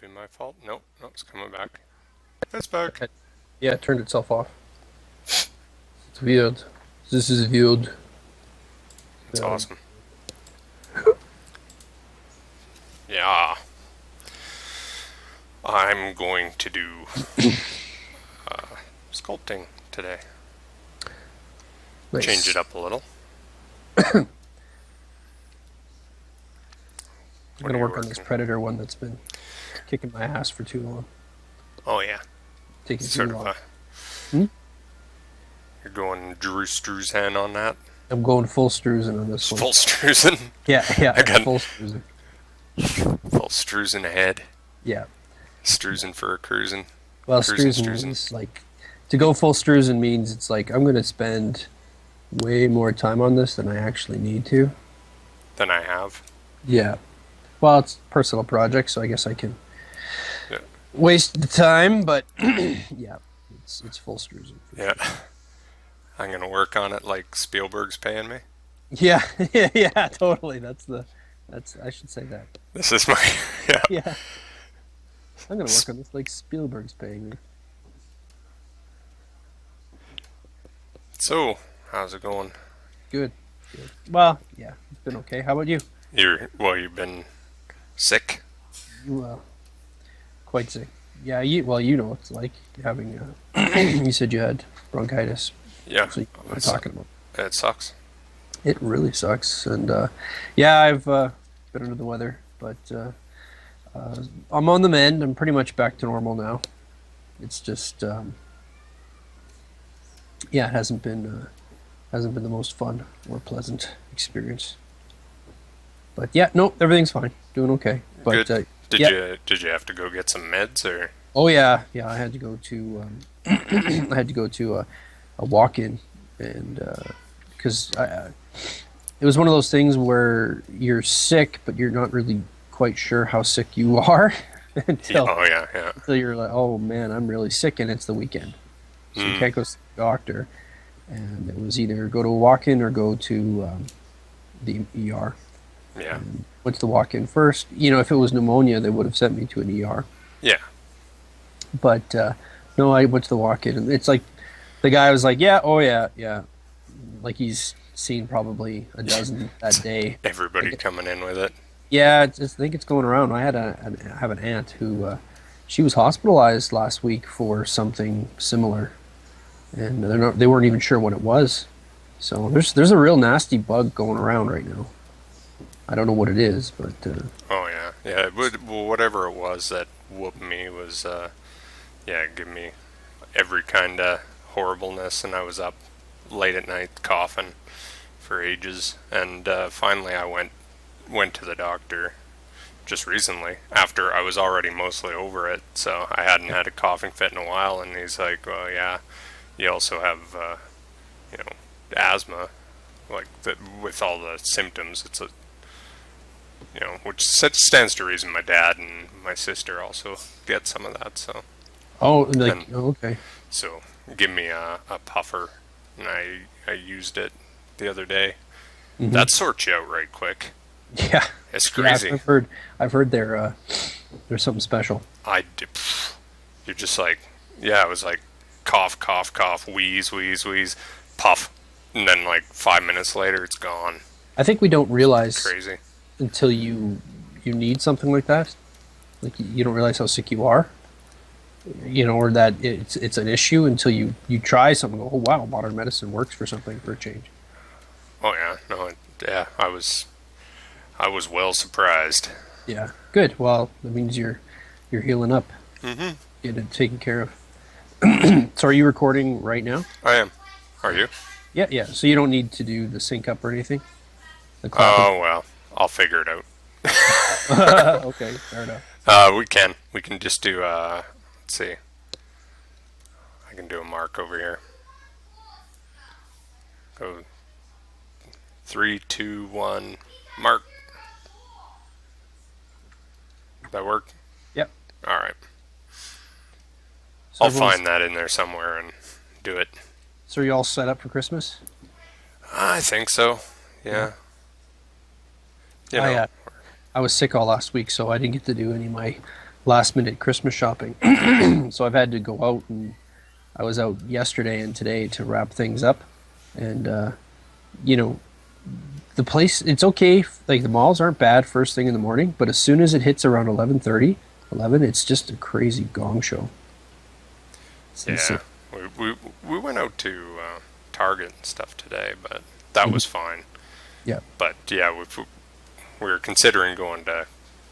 Could be my fault. Nope, nope, it's coming back. It's back. Yeah, it turned itself off. It's weird. This is weird. It's Um, awesome. Yeah, I'm going to do sculpting today. Change it nice. up a little. I'm What are gonna you work on this working? Predator one that's been kicking my ass for too long. Oh yeah, Taking too sort of long. a. Hmm? You're going Drew Struzan on that. I'm going full Struzen on this It's one. full Struzan. Yeah, yeah, I got full Struzen. full Struzan ahead. Yeah. Struzan for a cruising. Well, Cruising Struzen Struzan. means like to go full Struzen means it's like I'm gonna spend way more time on this than I actually need to. Than I have. Yeah. Well, it's a personal project, so I guess I can Yeah. waste the time, but yeah, it's full Struzen for Yeah. sure. I'm gonna work on it like Spielberg's paying me. Yeah, yeah, yeah, totally. That's I should say that. This is my yeah. Yeah, I'm gonna work on this like Spielberg's paying me. So, how's it going? Good, good. Well, yeah, it's been okay. How about you? You've been sick. You quite sick. Yeah, you know what it's like having. You said you had bronchitis, Yeah, so you know what I'm it's, talking about. it sucks. It really sucks, and yeah, I've been under the weather, but I'm on the mend. I'm pretty much back to normal now. It's just yeah, it hasn't been the most fun or pleasant experience. But yeah, no, everything's fine. Doing okay. But Good. Did yeah, you have to go get some meds or? oh yeah, yeah. I had to go to I had to go to a walk-in, and because it was one of those things where you're sick, but you're not really quite sure how sick you are Yeah, until oh yeah, yeah. you're like, oh man, I'm really sick, and it's the weekend, so you Mm, can't go see the doctor. And it was either go to a walk-in or go to the ER. yeah, And went to the walk-in first. You know, if it was pneumonia, they would have sent me to an ER. yeah. But no, I went to the walk-in, and it's like the guy was like, "Yeah, oh yeah, yeah," like he's seen probably a dozen that day. Everybody Like, coming in with it. yeah, I think it's going around. I have an aunt who she was hospitalized last week for something similar, and they weren't even sure what it was. So there's a real nasty bug going around right now. I don't know what it is, but Oh yeah, yeah. Well, whatever it was that whooped me was yeah, give me every kind of horribleness, and I was up late at night coughing for ages, and finally I went to the doctor just recently after I was already mostly over it, so I hadn't had a coughing fit in a while, and he's like, well, yeah, you also have you know asthma, like with all the symptoms. It's a which stands to reason my dad and my sister also get some of that. So oh, like and oh, okay. so give me a puffer, and I used it the other day. Hmm. That sorts you out right quick. Yeah, It's yeah. crazy. I've heard there's something special. You're just like, yeah, I was like, cough, cough, cough, wheeze, wheeze, wheeze, puff, and then like 5 minutes later, it's gone. I think we don't realize Crazy. until you need something like that. Like you don't realize how sick you are, you know, or that it's an issue until you try something. Oh wow, modern medicine works for something for a change. Oh yeah, no, yeah, I was well surprised. Yeah, good. Well, that means you're healing up, Mm-hmm. getting it taken care of. So are you recording right now? I am. Are you? Yeah, yeah. So you don't need to do the sync up or anything. The clapping. Oh well, I'll figure it out. Okay, fair enough. We can just do. Let's see. I can do a mark over here. Go 3, 2, 1, mark. That work? Yep. All right. So I'll everyone's find that in there somewhere and do it. so are you all set up for Christmas? I think so. Yeah. Yeah. You I know. I was sick all last week, so I didn't get to do any of my last minute Christmas shopping. So I've had to go out, and I was out yesterday and today to wrap things up. And you know, the place, it's okay. Like the malls aren't bad first thing in the morning, but as soon as it hits around 11:30, 11, it's just a crazy gong show. It's insane. Yeah, we went out to Target and stuff today, but that was fine. Yeah. But yeah, we were considering going to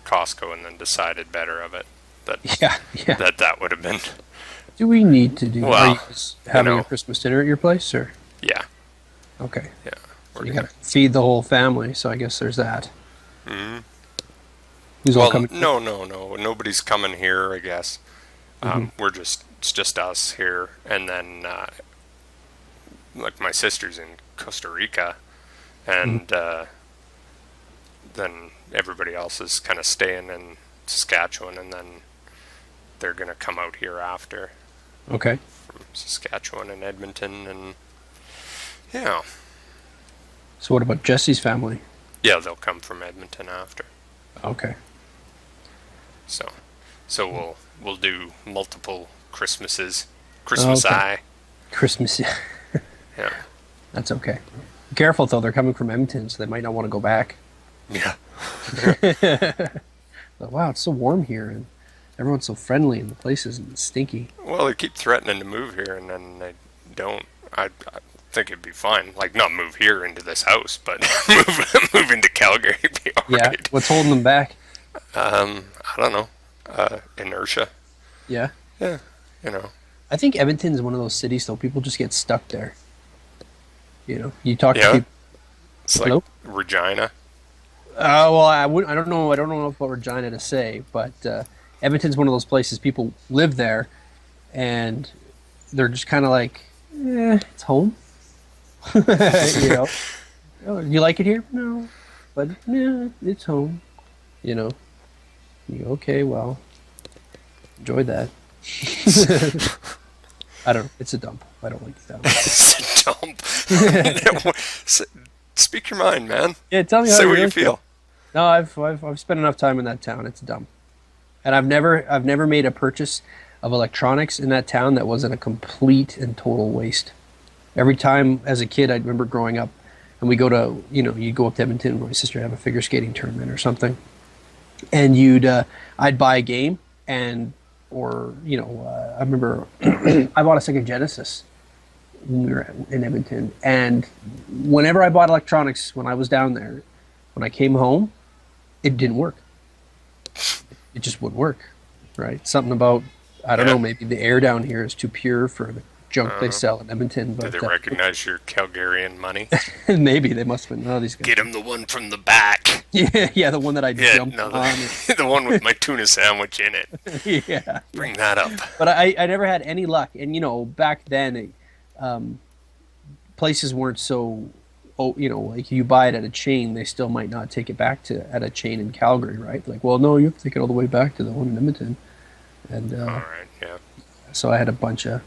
Costco and then decided better of it that Yeah, yeah. that would have been Do we need to do? Are well, you just having you know, a Christmas dinner at your place, or yeah, okay? yeah. So We're you gonna, gotta feed the whole family. So I guess there's that. hmm Who's all Well, coming? no, nobody's coming here. I guess it's just us here, and then like my sister's in Costa Rica, and then everybody else is kind of staying in Saskatchewan, and then they're gonna come out here after Okay. from Saskatchewan and Edmonton, and yeah, So what about Jesse's family? yeah, they'll come from Edmonton after. Okay. So, so we'll do multiple Christmases. Christmas Okay. Eye. Christmas. Yeah. That's okay. Be careful though; they're coming from Edmonton, so they might not want to go back. Yeah. But, wow, it's so warm here, and everyone's so friendly, and the place isn't stinky. Well, they keep threatening to move here, and then they don't. I think it'd be fine. Like, not move here into this house, but move into Calgary would be Yeah. alright. What's holding them back? I don't know. Inertia. Yeah. Yeah. You know. I think Edmonton's one of those cities, though. People just get stuck there. You know, you talk to Yeah. people. It's like Hello? Regina. Well, I wouldn't. I don't know. I don't know about Regina to say, but Edmonton's one of those places. People live there, and they're just kind of like, it's home. You know, oh, you like it here? No, but yeah, it's home. You know, you go, okay, well, enjoy that. I don't. It's a dump. I don't like that. It's a dump. Speak your mind, man. Yeah, tell me how Say you what really you feel. No, I've spent enough time in that town. It's dumb, and I've never made a purchase of electronics in that town that wasn't a complete and total waste. Every time as a kid, I remember growing up, and we go to you go up to Edmonton with my sister to have a figure skating tournament or something, and I'd buy a game I remember I bought a Sega Genesis when we were in Edmonton, and whenever I bought electronics when I was down there, when I came home, it didn't work. It just wouldn't work, right? Something about, I don't know, maybe the air down here is too pure for the junk they sell in Edmonton. Do But they recognize your Calgarian money? maybe they must have been, these guys. Get him the one from the back. Yeah, the one that I Yeah, jumped no, on. the one with my tuna sandwich in it. Yeah. Bring that up. But I never had any luck. And, back then, places weren't so, like you buy it at a chain, they still might not take it back at a chain in Calgary, right? Like, well, no, you have to take it all the way back to the one in Edmonton. And All right, yeah. so I had a bunch of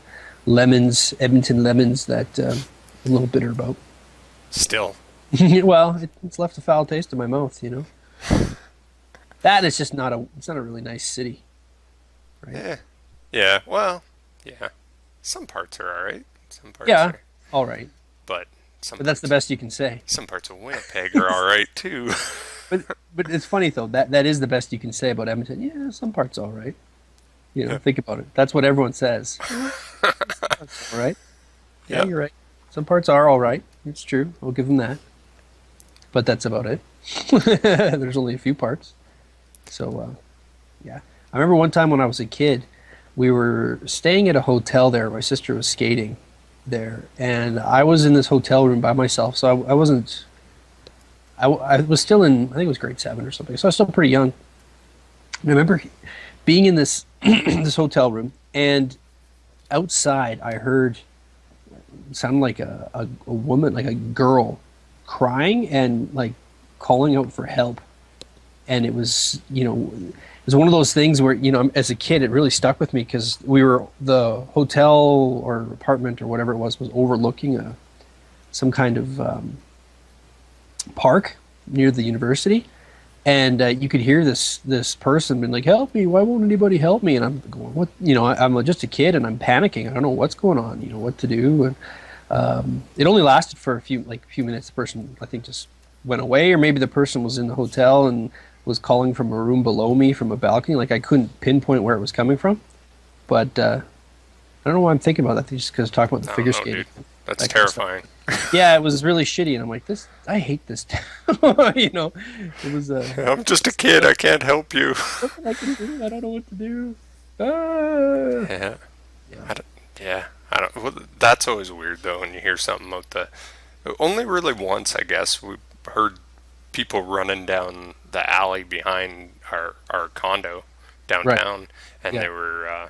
Edmonton lemons that I'm a little bitter about. Still. Well, it's left a foul taste in my mouth, That is just it's not a really nice city. Right? Yeah. Yeah, well, yeah. Some parts are all right. Some parts Yeah, are. all right. But some But that's the parts- best you can say. Some parts of Winnipeg are all right, too. But it's funny though, that is the best you can say about Edmonton. Yeah, some parts all right. Think about it. That's what everyone says. Some parts all right. Yeah, Yeah. you're right. Some parts are all right. It's true. I'll give them that. But that's about it. There's only a few parts. So, yeah. I remember one time when I was a kid, we were staying at a hotel there. My sister was skating there, and I was in this hotel room by myself. So I wasn't. I was still in. I think it was grade 7 or something. So I was still pretty young. And I remember being in this this hotel room, and outside I heard it sounded like a woman, like a girl, crying and like calling out for help. And it was it was one of those things where as a kid it really stuck with me because the hotel or apartment or whatever it was overlooking some kind of park near the university, And you could hear this person being like, "Help me! Why won't anybody help me?" And I'm going, "What? I'm just a kid and I'm panicking. I don't know what's going on. What to do." And it only lasted for a few minutes. The person, I think, just went away, or maybe the person was in the hotel and was calling from a room below me from a balcony. Like I couldn't pinpoint where it was coming from, but I don't know why I'm thinking about that. Just because talking about the figure skating, dude. That's that kind of terrifying. Yeah, it was really shitty, and I'm like, I hate this town. It was. I'm just a kid. I can't help you. Nothing I can do. I don't know what to do. Ah. Yeah. Yeah. I don't, yeah. I don't. Well, that's always weird though when you hear something about the. Only really once, I guess, we heard people running down the alley behind our condo downtown, and Yeah. they were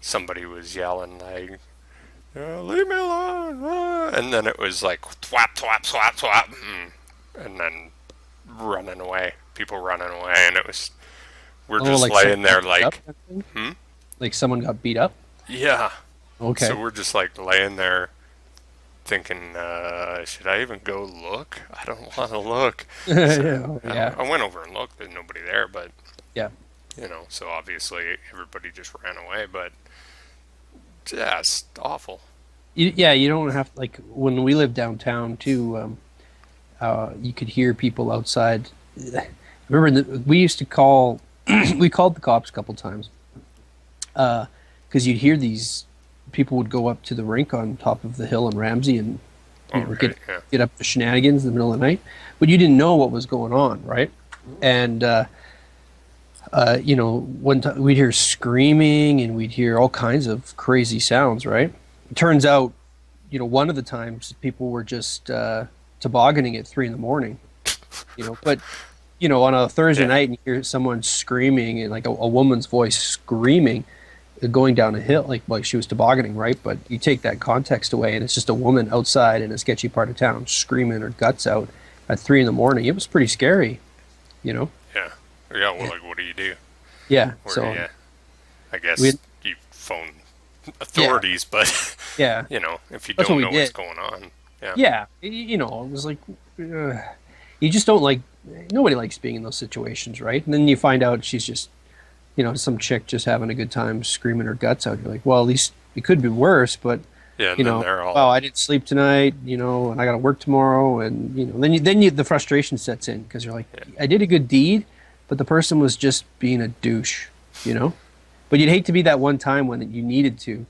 somebody was yelling like, "Leave me alone!" And then it was like thwap thwap thwap thwap, and then running away, people running away, and it was we're just Like laying someone there got beat like, up? Like someone got beat up. yeah. Okay. So we're just like laying there thinking, should I even go look? I don't want to look. So, Yeah. I went over and looked. There's nobody there, but Yeah. so obviously everybody just ran away. But yeah, it's awful. You don't have like when we lived downtown too. You could hear people outside. Remember, we used to call. We called the cops a couple times because you'd hear these people would go up to the rink on top of the hill in Ramsey and get up to shenanigans in the middle of the night, but you didn't know what was going on, right? And one time we'd hear screaming and we'd hear all kinds of crazy sounds, right? It turns out, one of the times people were just tobogganing at 3 a.m, but on a Thursday night and you hear someone screaming and like a woman's voice screaming, going down a hill, like she was tobogganing, right? But you take that context away and it's just a woman outside in a sketchy part of town screaming her guts out at 3 a.m. It was pretty scary, Yeah. Yeah. Well, like, what do you do? Yeah. I guess you phone authorities, but yeah, if you That's don't what we know what's did. going on, Yeah. It was like, you just don't like, nobody likes being in those situations, right? And then you find out she's just, some chick just having a good time screaming her guts out. You're like, well, at least it could be worse, but yeah, and then they're all, well, I didn't sleep tonight, and I got to work tomorrow, and then the frustration sets in because you're like, I did a good deed, but the person was just being a douche, But you'd hate to be that one time when you needed to,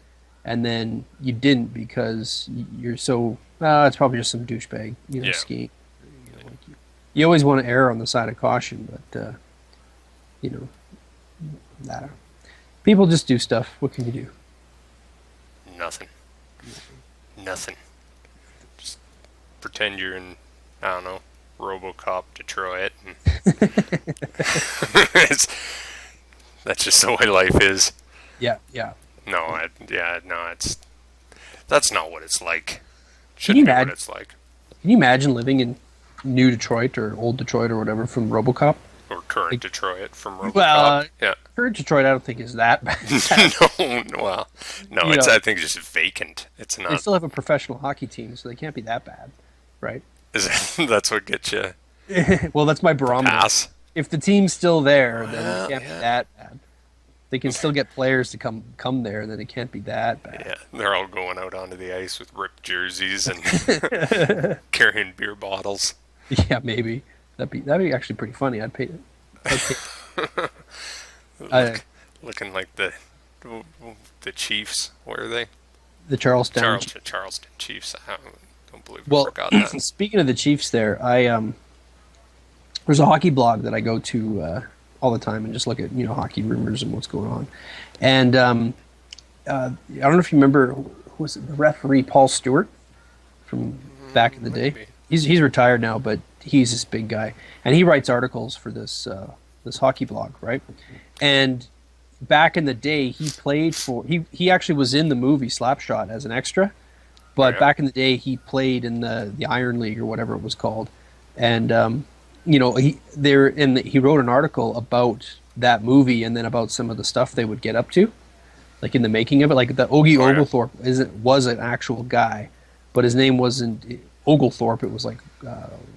and then you didn't because you're so. It's probably just some douchebag, skiing. You always want to err on the side of caution, but I don't know. People just do stuff. What can you do? Nothing. Just pretend you're in, I don't know, RoboCop Detroit. And that's just the way life is. Yeah. That's not what it's like. Can you Shouldn't be what imagine? it's like. Can you imagine living in New Detroit or Old Detroit or whatever from RoboCop? Or current Detroit from RoboCop. Well, yeah. Current Detroit, I don't think is that bad. No, it's I think just vacant. It's not. They still have a professional hockey team, so they can't be that bad, right? That's what gets you Well, that's my barometer. pass. If the team's still there, then it can't be that bad. They can still get players to come there, then it can't be that bad. Yeah, they're all going out onto the ice with ripped jerseys and carrying beer bottles. Yeah, maybe that'd be actually pretty funny. I'd pay. Looking like the Chiefs. Where are they? The Charlestown. Charleston Chiefs. I don't believe I Well, forgot that. speaking of the Chiefs, there's a hockey blog that I go to all the time and just look at hockey rumors and what's going on. And I don't know if you remember, who was it, the referee Paul Stewart from back in the day. Maybe. He's retired now, but he's this big guy, and he writes articles for this hockey blog, right? And back in the day, he played for he actually was in the movie Slapshot as an extra, but back in the day he played in the Iron League or whatever it was called, and he wrote an article about that movie and then about some of the stuff they would get up to, like in the making of it. Like the Ogie Oglethorpe was an actual guy, but his name wasn't Oglethorpe. It was like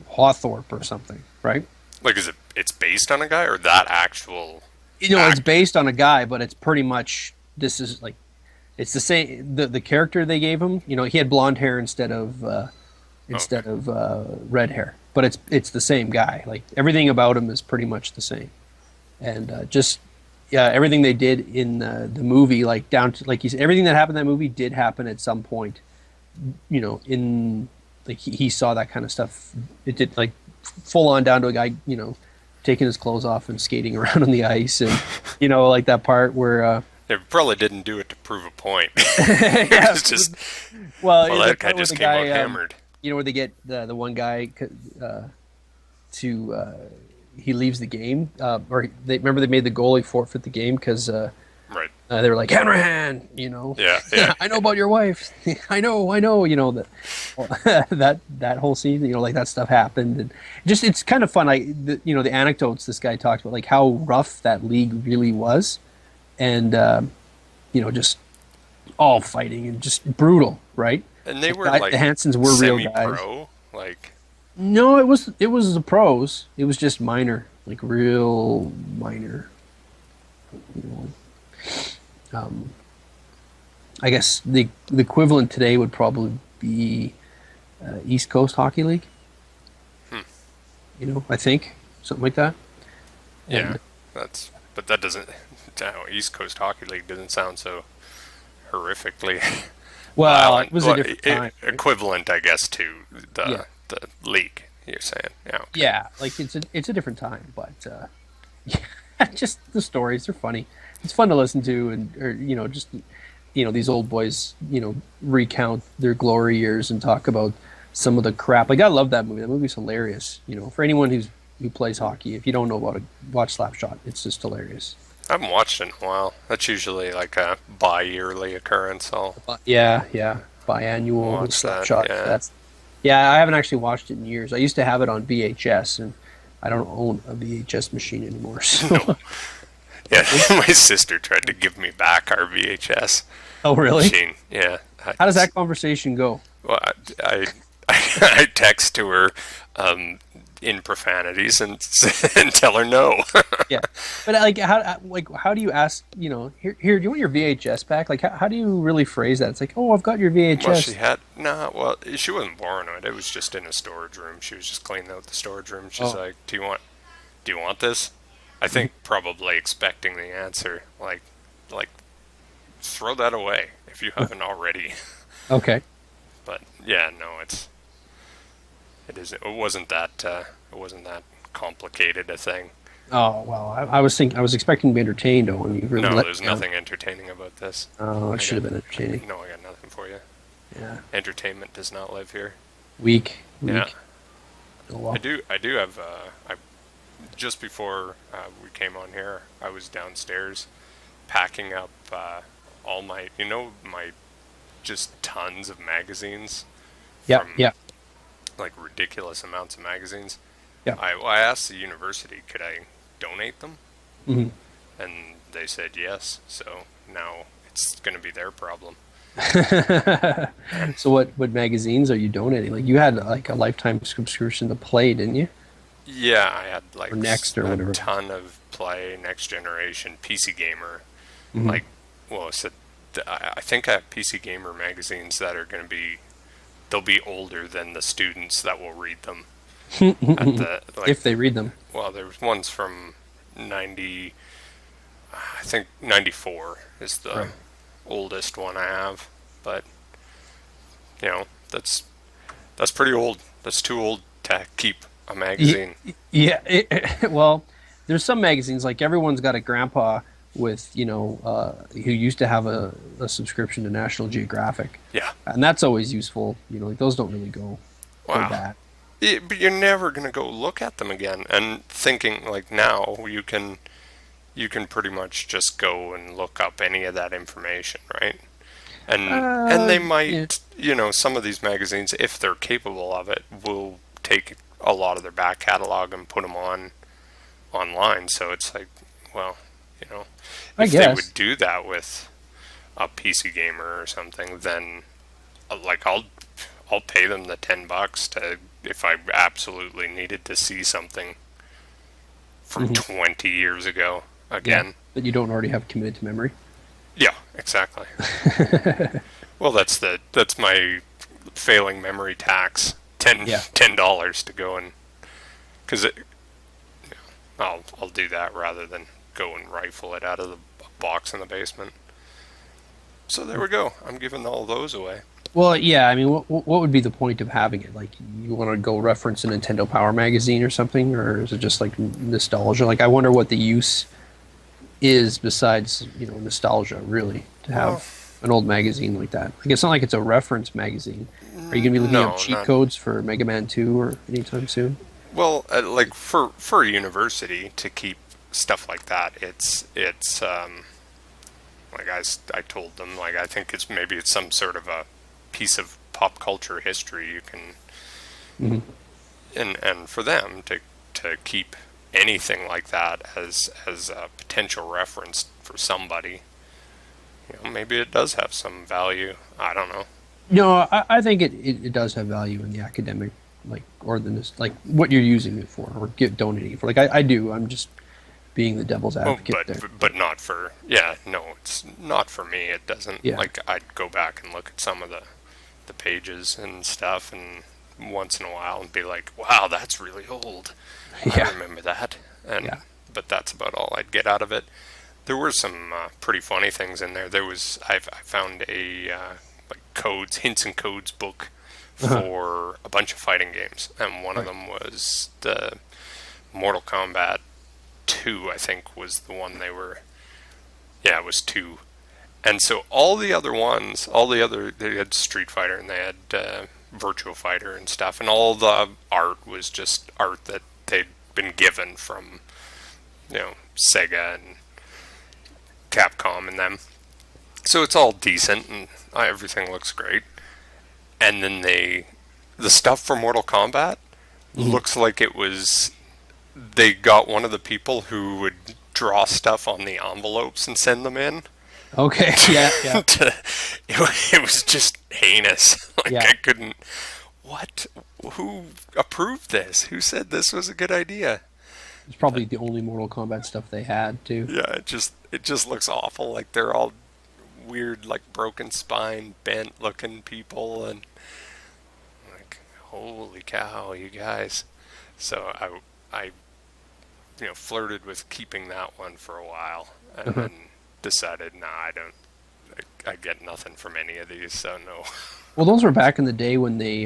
Hawthorpe or something, right? Like, is it's based on a guy or that actual You know, it's act? based on a guy, but it's pretty much this is like it's the same. The character they gave him, you know, he had blonde hair Okay. instead of red hair, but it's the same guy. Like everything about him is pretty much the same, and just yeah, everything they did in the movie, like down to like you said, everything that happened in that movie did happen at some point. You know, in like he saw that kind of stuff. It did like full on down to a guy, you know, taking his clothes off and skating around on the ice, and you know, like that part where They probably didn't do it to prove a point. yeah, It's just, well, well, the that guy part where just the came out guy, hammered. you know, where they get the one guy to he leaves the game, or they remember they made the goalie forfeit the game because Right. they were like Hanrahan, you know, Yeah, yeah. I know about your wife, I know, you know that that whole scene, you know, like that stuff happened, and just it's kind of fun. You know, the anecdotes this guy talked about, like how rough that league really was, and you know, just all fighting and just brutal, right? And they were like The Hansons were real guys. semi-pro. Like, No, it was the pros. It was just minor, like real minor. You know, I guess the equivalent today would probably be East Coast Hockey League. You know, I think something like that. yeah, And but that doesn't. East Coast Hockey League doesn't sound so horrifically well, it violent. was a Well, different time. Right? equivalent, I guess, to Yeah, the league. You're saying, yeah, okay. yeah, like it's a different time, but yeah, just the stories are funny. It's fun to listen to, and or you know, just you know, these old boys, you know, recount their glory years and talk about some of the crap. Like I love that movie. That movie's hilarious. You know, for anyone who plays hockey, if you don't know about it, watch Slapshot. It's just hilarious. I haven't watched it in a while. That's usually like a bi-yearly occurrence. I'll Yeah, yeah, biannual watch that. Slapshot. Yeah. That's yeah. I haven't actually watched it in years. I used to have it on VHS, and I don't own a VHS machine anymore. So, No. Yeah. My sister tried to give me back our VHS oh really? machine. Yeah. How does that conversation go? Well, I text to her in profanities and tell her no. Yeah, but like how do you ask? You know, here, do you want your VHS back? Like, how do you really phrase that? It's like, oh, I've got your Well, she VHS. had nah. Well, she wasn't borrowing it. It was just in a storage room. She was just cleaning out the storage room. She's Oh, like, Do you want this?" I think probably expecting the answer, like throw that away if you haven't already. okay. But yeah, no, it isn't. It wasn't that complicated a thing. Oh well, I was expecting to be entertained. Oh, and you really No, let there's me down. nothing entertaining about this. Oh, it I should have got been entertaining. no, I got nothing for you. Yeah, Entertainment does not live here. Yeah, weak. Oh well. I do have. I just before we came on here, I was downstairs packing up all my, my just tons of magazines Yeah, from yeah, like ridiculous amounts of magazines. yeah. I asked the university, could I donate them? Hmm. And they said yes. So now it's going to be their problem. So what magazines are you donating? Like you had like a lifetime subscription to Play, didn't you? Yeah, I had like Or Next or a whatever. ton of Play, Next Generation, PC Gamer. Hmm. Like, well, so I think I have PC Gamer magazines that are going to be, they'll be older than the students that will read them. At the like, If they read them. well, there's ones from 90, I think 94 is the Right. oldest one I have, but that's pretty old. That's too old to keep a magazine. Yeah, well, there's some magazines like everyone's got a grandpa with who used to have a subscription to National Geographic, Yeah. and that's always useful. You know, like those don't really go Wow. bad. But you're never gonna go look at them again. And thinking like now, you can pretty much just go and look up any of that information, right? And they Yeah. might, some of these magazines, if they're capable of it, will take a lot of their back catalog and put them online. So it's like, well, you know, I if they guess. would do that with a PC gamer or something, then like I'll pay them the $10 to if I absolutely needed to see something from Hmm. 20 years ago Yeah, again. that you don't already have committed to memory. Yeah, exactly. Well, that's my failing memory tax. Yeah. $10 to go and because I'll do that rather than go and rifle it out of the box in the basement. So there we go. I'm giving all those away. Well, yeah. I mean, what would be the point of having it? Like, you want to go reference a Nintendo Power magazine or something, or is it just like nostalgia? Like, I wonder what the use is besides nostalgia, really, to Well, have an old magazine like that. Like, it's not like it's a reference magazine. Are you going to be looking up no, cheat not codes for Mega Man 2 or anytime soon? well. Like for a university to keep stuff like that, it's like I told them, like I think it's some sort of a piece of pop culture history you can Hmm. and for them to keep anything like that as a potential reference for somebody, maybe it does have some value. I don't know. No, I think it does have value in the academic, like, or like what you're using it for or donating it for. Like, I do. I'm just being the devil's Oh, advocate there. but not for yeah. No, it's not for me. It doesn't. Yeah. Like I'd go back and look at some of the pages and stuff, and once in a while, and be like, "Wow, that's really old. I Yeah. remember that." And Yeah. but that's about all I'd get out of it. There were some pretty funny things in there. I found a like codes, hints and codes book Uh-huh. for a bunch of fighting games, and one of Right. them was the Mortal Kombat 2, I think, was the one they were. Yeah, it was 2. And so all the other ones, they had Street Fighter and they had Virtua Fighter and stuff, and all the art was just art that they'd been given from, Sega and Capcom and them. So it's all decent and everything looks great. And then the stuff for Mortal Kombat Hmm. looks like they got one of the people who would draw stuff on the envelopes and send them in. Okay. Yeah. Yeah. It was just heinous. Like Yeah. I couldn't. What? Who approved this? Who said this was a good idea? It's probably the only Mortal Kombat stuff they had too. Yeah, it just looks awful. Like they're all weird, like broken spine, bent looking people, and like holy cow, you guys. So I flirted with keeping that one for a while, and Uh-huh. then decided, nah, I don't. I get nothing from any of these, so no. Well, those were back in the day when they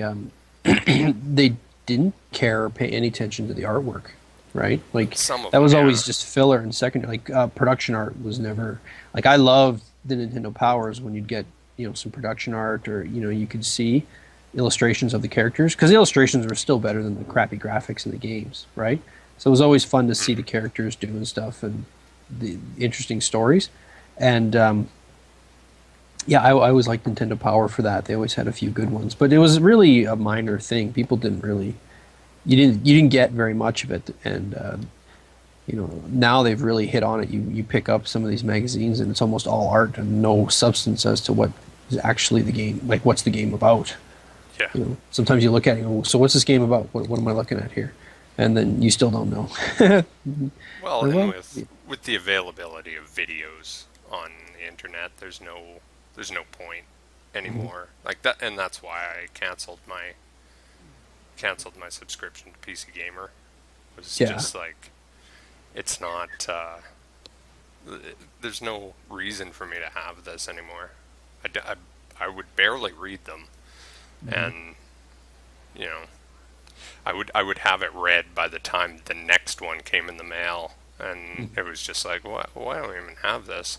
they didn't care or pay any attention to the artwork, right? Like, Some of that them, was yeah. always just filler and secondary. Like, production art was never like, I loved the Nintendo Powers when you'd get some production art, or you could see illustrations of the characters, because the illustrations were still better than the crappy graphics in the games, right? So it was always fun to see the characters doing stuff and the interesting stories, and yeah, I always liked Nintendo Power for that. They always had a few good ones, but it was really a minor thing. People didn't really, you didn't get very much of it, and now they've really hit on it. You pick up some of these magazines, and it's almost all art and no substance as to what is actually the game. Like, what's the game about? Yeah. Sometimes you look at it and go, so what's this game about? What am I looking at here? And then you still don't know. Well, Or, and well, with the availability of videos on the internet, there's no point anymore. Like that, and that's why I canceled my subscription to PC Gamer. It was Yeah. just like it's not. There's no reason for me to have this anymore. I would barely read them, and you know, I would have it read by the time the next one came in the mail, and it was just like, why don't I even have this?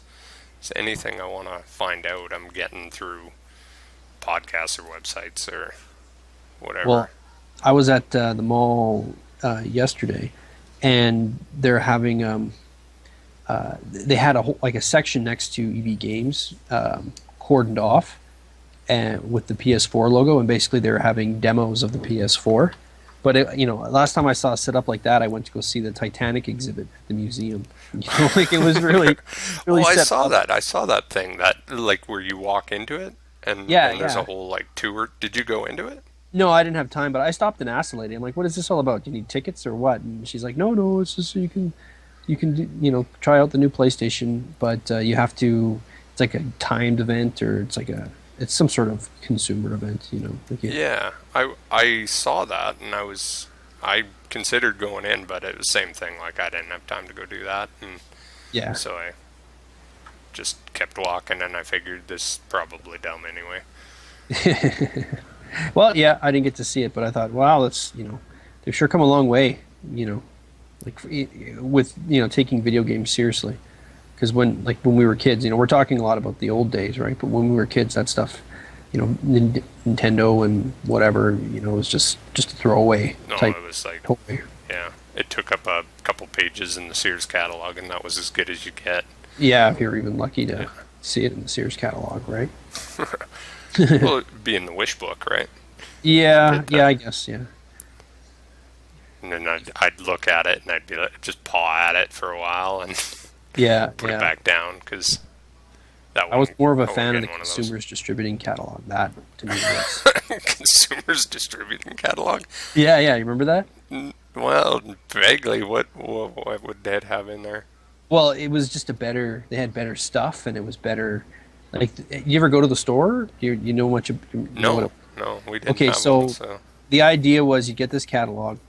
So anything I want to find out, I'm getting through podcasts or websites or whatever. Well, I was at the mall yesterday, and they're having they had a section next to EB Games, cordoned off, and with the PS4 logo, and basically they were having demos of the PS4. But last time I saw a setup like that, I went to go see the Titanic exhibit at the museum. Like, it was really, really. Oh, I set saw up. that. I saw that thing that like where you walk into it, and Yeah, and there's a yeah. whole like tour. Did you go into it? No, I didn't have time, but I stopped and asked the lady. I'm like, "What is this all about? Do you need tickets or what?" And she's like, "No, no, it's just so try out the new PlayStation, but you have to. It's like a timed event, or it's some sort of consumer event, Like Yeah, I saw that, and I considered going in, but it was the same thing. Like I didn't have time to go do that, and yeah. so I just kept walking, and I figured this is probably dumb anyway. Well, yeah, I didn't get to see it, but I thought, wow, they've sure come a long way, like with taking video games seriously. Because when we were kids, we're talking a lot about the old days, right? But when we were kids, that stuff, Nintendo and whatever, was just a throwaway No, type it was like, toy. yeah, it took up a couple pages in the Sears catalog, and that was as good as you get. Yeah, if you're even lucky Yeah. to see it in the Sears catalog, right? Well, it'd be in the wish book, right? Yeah, Get yeah, that. I guess, yeah, And then I'd look at it, and I'd be like, just paw at it for a while, and yeah, put it yeah. back down because that I was wouldn't. more of a I wouldn't fan of get the one of those. consumers distributing catalog. That to me was. Consumers distributing catalog. Yeah, yeah. You remember that? Well, vaguely, what would that have in there? Well, it was just a better. They had better stuff, and it was better. Like, you ever go to the store? You know what you know what? No, no, we didn't Okay, have one. so So the idea was you get this catalog,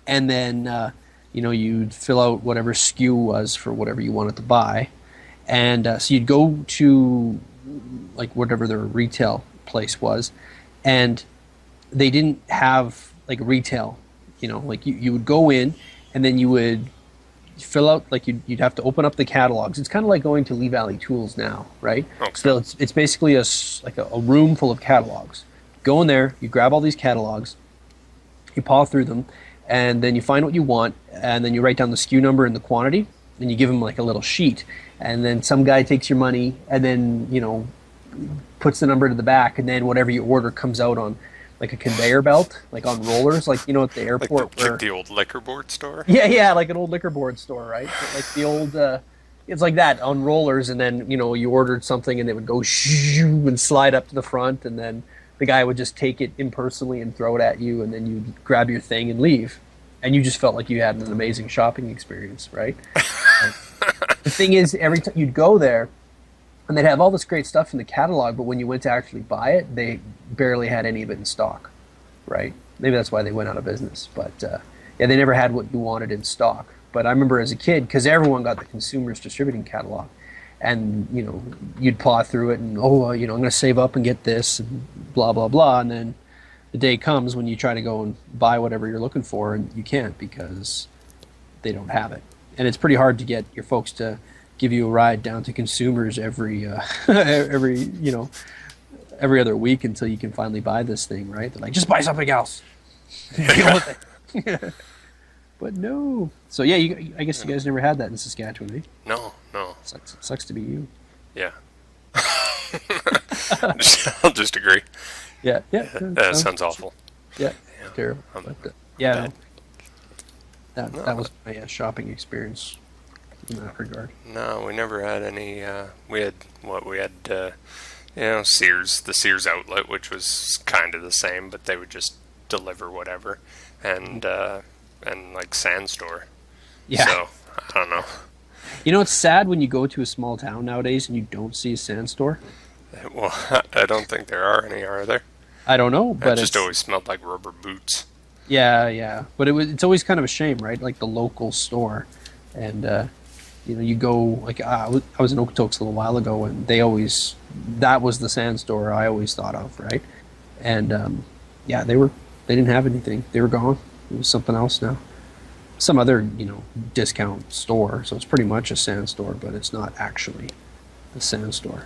and then you'd fill out whatever SKU was for whatever you wanted to buy, and so you'd go to like whatever their retail place was, and they didn't have like retail. Like you would go in, and then you would fill out like you'd have to open up the catalogs. It's kind of like going to Lee Valley Tools now, right? okay, So it's basically like a room full of catalogs. Go in there, you grab all these catalogs, you paw through them, and then you find what you want, and then you write down the SKU number and the quantity, and you give them like a little sheet, and then some guy takes your money, and then puts the number to the back, and then whatever you order comes out on like a conveyor belt, like on rollers, like at the like the, airport where like the old liquor board store. yeah, yeah, like an old liquor board store, right? Like the old, it's like that on rollers, and then you ordered something, and it would go shoo and slide up to the front, and then the guy would just take it impersonally and throw it at you, and then you'd grab your thing and leave, and you just felt like you had an amazing shopping experience, right? And the thing is, every time you'd go there, and they'd have all this great stuff in the catalog, but when you went to actually buy it, they barely had any of it in stock, right? Maybe that's why they went out of business, but yeah, they never had what you wanted in stock. But I remember as a kid, because everyone got the consumers distributing catalog, and you'd paw through it, and I'm going to save up and get this, and blah blah blah, and then the day comes when you try to go and buy whatever you're looking for, and you can't because they don't have it, and it's pretty hard to get your folks to give you a ride down to consumers every every other week until you can finally buy this thing, right? They're like, just buy something else. Deal with it. But no. So yeah, I guess you guys never had that in Saskatchewan, eh? No, no, Sucks to be you. yeah. I'll just agree. Yeah, yeah. That sounds awful. Yeah, Yeah. terrible. Um, But yeah, bad. that was my shopping experience in that regard. No, we never had any. We had Sears, the Sears outlet, which was kind of the same, but they would just deliver whatever, and like Sand Store. Yeah. So I don't know. It's sad when you go to a small town nowadays and you don't see a sand store. Well, I don't think there are any, are there? I don't know, It but just it's always smelled like rubber boots. yeah, yeah. But it's always kind of a shame, right? Like the local store, and you go like I was in Okotoks a little while ago, and that was the sand store I always thought of, right? And yeah, they didn't have anything. They were gone. It was something else now. Some other discount store. So it's pretty much a sand store, but it's not actually a sand store.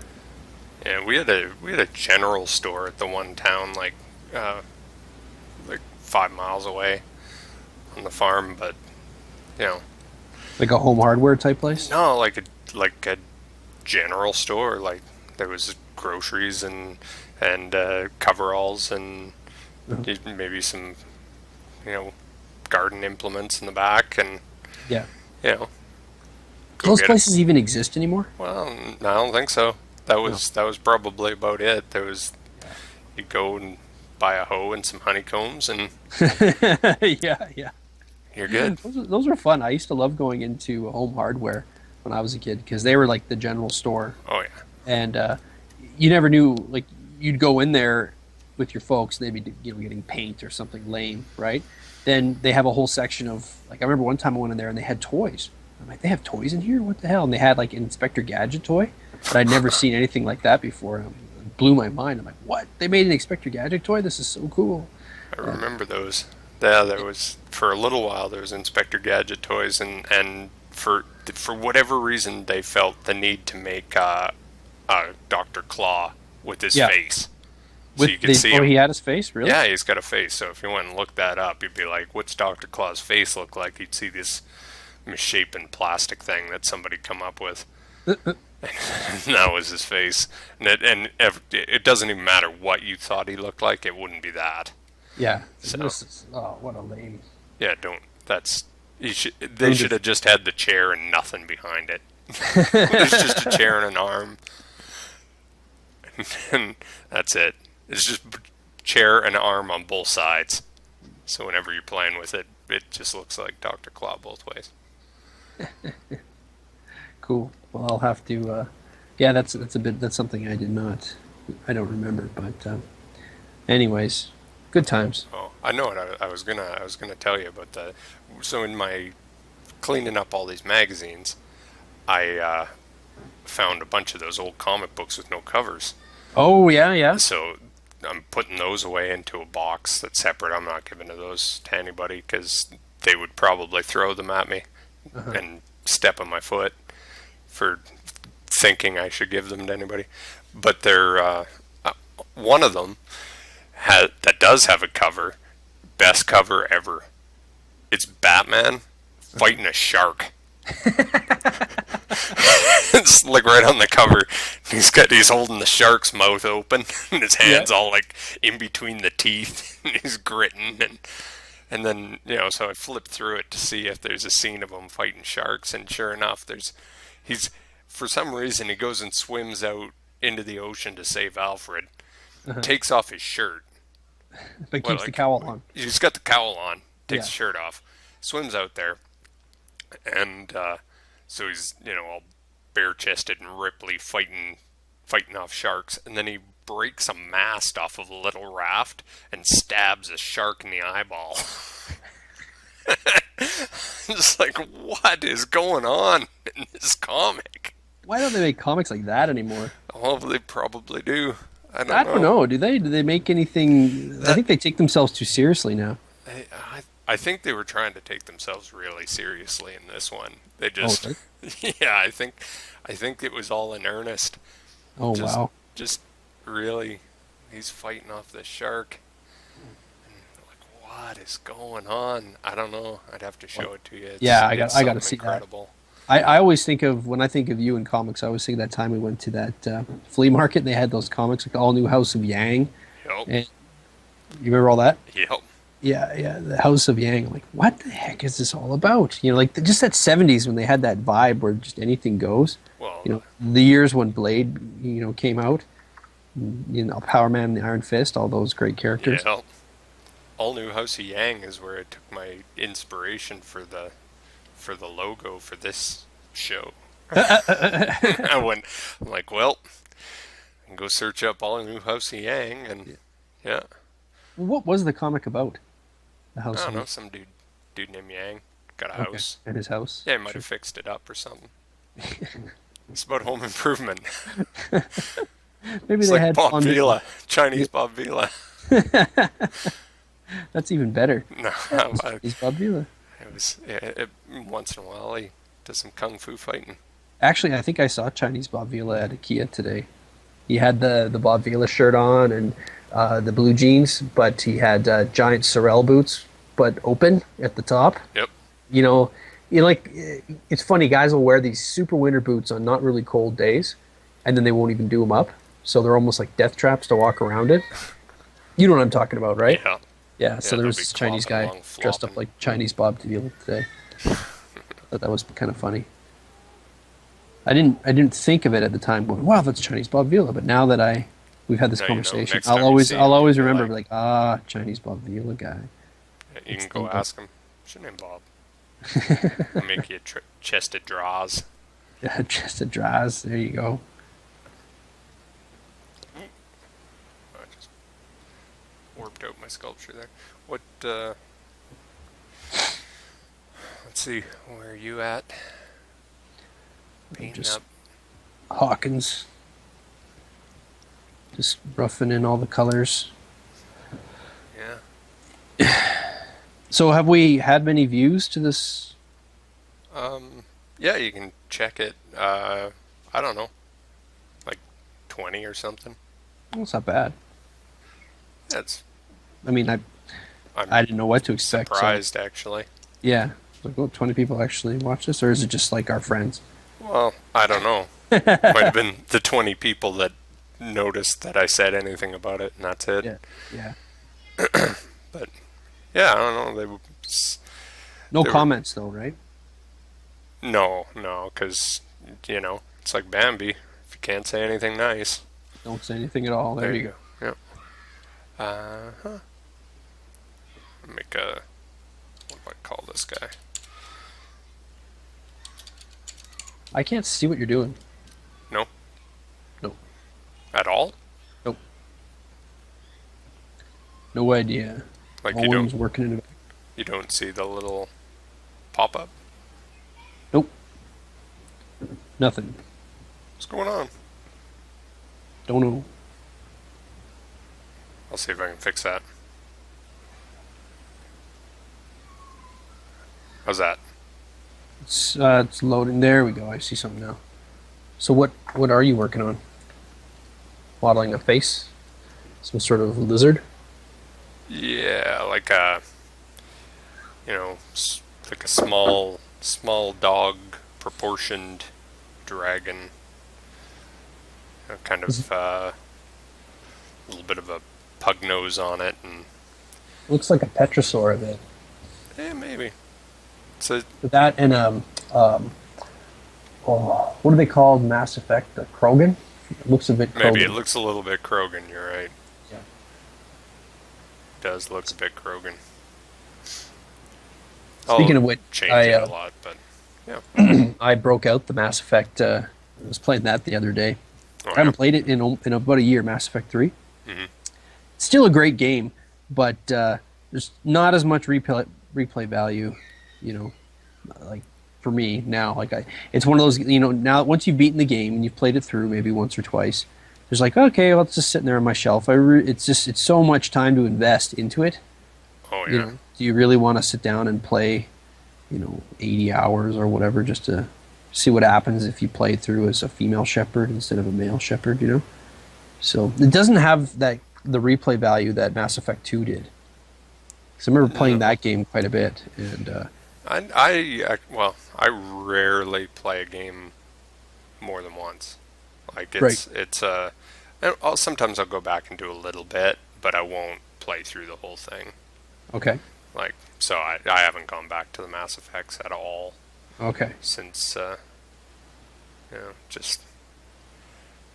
Yeah, we had a general store at the one town like 5 miles away on the farm, but you know, Like a home hardware type place. no, like a general store. Like there was groceries and coveralls and maybe some garden implements in the back, and Yeah. you know Do go those get it. places even exist anymore? Well, I don't think so. That was probably about it. There was, you go and buy a hoe and some honeycombs, and Yeah, yeah. you're good. Those were fun. I used to love going into Home Hardware when I was a kid because they were like the general store, Oh yeah. and you never knew. Like you'd go in there with your folks, and they'd be getting paint or something lame, right? Then they have a whole section of like I remember one time I went in there and they had toys. I'm like, they have toys in here? What the hell? And they had like an Inspector Gadget toy, but I'd never seen anything like that before. It blew my mind. I'm like, what? They made an Inspector Gadget toy? This is so cool. I remember those. Yeah, there was for a little while there was Inspector Gadget toys, and for whatever reason they felt the need to make Dr. Claw with his Yeah. face, so you could see Oh, him. he had his face, really? Yeah, he's got a face. So if you went and looked that up, you'd be like, "What's Dr. Claw's face look like?" You'd see this misshapen plastic thing that somebody come up with. And that was his face, it doesn't even matter what you thought he looked like; it wouldn't be that. Yeah. So This is, oh, what a lame. yeah, don't. That's they should have just had the chair and nothing behind it. There's just a chair and an arm, and that's it. It's just chair and arm on both sides. So whenever you're playing with it, it just looks like Dr. Claw both ways. Cool. Well, I'll have to. Yeah, that's something I don't remember. But anyways, good times. Oh, I know what I was gonna tell you about the. So in my cleaning up all these magazines, I found a bunch of those old comic books with no covers. Oh yeah, yeah. So I'm putting those away into a box that's separate. I'm not giving those to anybody because they would probably throw them at me and step on my foot for thinking I should give them to anybody. But they're one of them that does have a cover, best cover ever. It's Batman fighting a shark. It's like right on the cover. He's holding the shark's mouth open, and his hands all like in between the teeth, and he's gritting, and then so I flipped through it to see if there's a scene of him fighting sharks, and sure enough, he's for some reason he goes and swims out into the ocean to save Alfred, takes off his shirt, But keeps the cowl on. he's got the cowl on, takes Yeah. his shirt off, swims out there, and so he's all bare chested and ripply fighting off sharks, and then he breaks a mast off of a little raft and stabs a shark in the eyeball. Just like, what is going on in this comic? Why don't they make comics like that anymore? Well, they probably do. I I don't know. Do they? Do they make anything? I think they take themselves too seriously now. I think they were trying to take themselves really seriously in this one. They just, really? yeah, I think it was all in earnest. Oh Just, wow. just really, he's fighting off the shark. And like, what is going on? I don't know. I'd have to show it to you. Yeah, It's I got to something see that. incredible. I always think of when I think of you in comics. I always think of that time we went to that flea market. And they had those comics like the all new House of Yang. Yep. And you remember all that? Yep. Yeah, yeah. The House of Yang. I'm like, what the heck is this all about? Like just that '70s when they had that vibe where just anything goes. Well, The years when Blade, came out. Power Man and the Iron Fist, all those great characters. yeah. All new House of Yang is where I took my inspiration for the logo for this show. I'm like, well, I can go search up all new House of Yang, and yeah, What was the comic about? The I House don't of know, some dude named Yang got a Okay. house. And his house. Yeah, he might have fixed it up or something. It's about home improvement. Maybe It's they like had Bob fun- Vila, Chinese Bob Vila. That's even better. No, He's Bob Vila. once in a while he does some kung fu fighting. Actually, I think I saw Chinese Bob Vila at IKEA today. He had the Bob Vila shirt on and the blue jeans, but he had giant Sorel boots, but open at the top. Yep. It's funny. Guys will wear these super winter boots on not really cold days, and then they won't even do them up. So they're almost like death traps to walk around in. You know what I'm talking about, right? Yeah. Yeah, so there they'll was be this Chinese clopping guy along, dressed up flopping. like Chinese Bob Vila today. Thought that was kind of funny. I didn't think of it at the time. Going, wow, that's Chinese Bob Vila. But now that we've had this Now you know, conversation. next time you see I'll him, always you'll be remember like, Chinese Bob Vila guy. you It's can go the- ask him. What's your name, Bob? I'll make you a chest of draws. Just a dries. There you go. I just warped out my sculpture there. What, let's see, where are you at? Painting Just up. Hawkins. Just roughing in all the colors. Yeah. So have we had many views to this? Yeah, you can check it. I don't know, like 20 or something. Well, it's not bad. That's. I mean, I I'm didn't know what to expect. So, surprised, actually. yeah. Like, oh, 20 people actually watch this, or is it just like our friends? Well, I don't know. Might have been the 20 people that noticed that I said anything about it, and that's it. Yeah. Yeah. But yeah, I don't know. No They were- comments though, right? No, because it's like Bambi. If you can't say anything nice, Don't say anything at all. There you go. Yep. Make a. What do I call this guy? I can't see what you're doing. No. Nope. At all? Nope. No idea. Like you Owen's don't. working in it. You don't see the little pop-up. Nope. Nothing. What's going on? Don't know. I'll see if I can fix that. How's that? It's loading. There we go. I see something now. So what are you working on? Modeling a face? Some sort of lizard? Yeah, like a, like a small dog proportioned dragon. Kind of a little bit of a pug nose on it, and Looks like a petrosaur a bit. maybe. So That and what are they called? Mass Effect, the Krogan. It looks a bit. maybe Krogan. it looks a little bit Krogan. You're right. Yeah. Does look a bit Krogan. Speaking I'll of which, change I it a lot, but yeah. I broke out the Mass Effect. I was playing that the other day. Oh, I haven't played it in about a year. Mass Effect 3. Mhm. It's still a great game, but there's not as much replay value. Like for me now, it's one of those. Now once you've beaten the game and you've played it through maybe once or twice, there's like, okay, well, it's just sitting there on my shelf. It's so much time to invest into it. Oh yeah. Do you really want to sit down and play, 80 hours or whatever just to see what happens if you play through as a female shepherd instead of a male shepherd, So it doesn't have the replay value that Mass Effect 2 did. Because I remember playing that game quite a bit, and I rarely play a game more than once. Like sometimes I'll go back and do a little bit, but I won't play through the whole thing. okay, Like so, I haven't gone back to the Mass Effects at all okay. since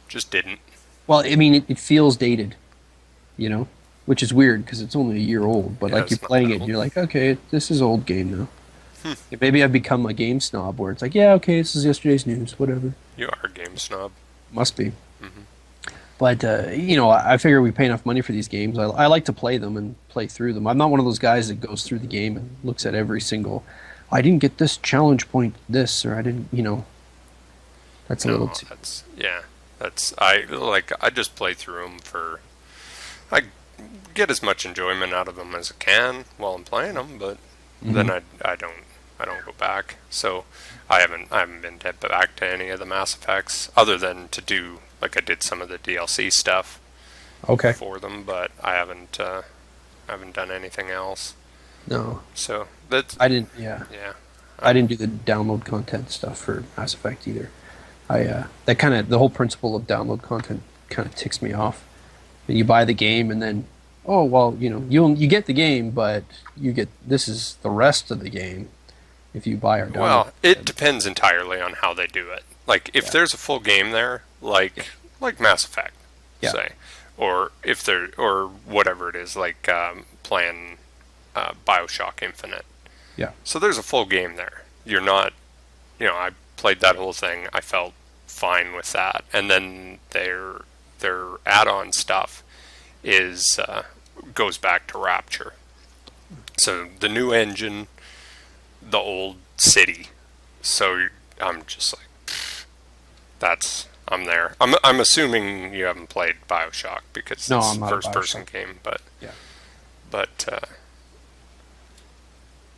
just didn't. Well, I mean, it feels dated, which is weird because it's only a year old. But Yeah, like it's you're not playing that it, old. you're like, okay, this is old game now. Maybe I've become a game snob where it's like, yeah, okay, this is yesterday's news, whatever. You are a game snob. Must be. But, I figure we pay enough money for these games. I like to play them and play through them. I'm not one of those guys that goes through the game and looks at every single, I didn't get this challenge point, or I didn't, that's a little too. I just play through them I get as much enjoyment out of them as I can while I'm playing them, but then I don't go back. So I haven't been back to any of the Mass Effects other than to do I did some of the DLC stuff Okay. for them, but I haven't done anything else. No, So that's I didn't, yeah. yeah. I didn't do the download content stuff for Mass Effect either. The whole principle of download content kind of ticks me off. You buy the game and then, oh well, you get the game, but this is the rest of the game if you buy our download. Well, it depends entirely on how they do it. Like if there's a full game there, like Mass Effect, Yeah. say, or if they're or whatever it is, like playing Bioshock Infinite. Yeah. So there's a full game there. You're not, I played that whole thing. I felt fine with that, and then their add-on stuff is goes back to Rapture. So the new engine, the old city. So I'm just like, I'm there. I'm assuming you haven't played Bioshock because No, it's I'm not a first person Bioshock. game, but Yeah. but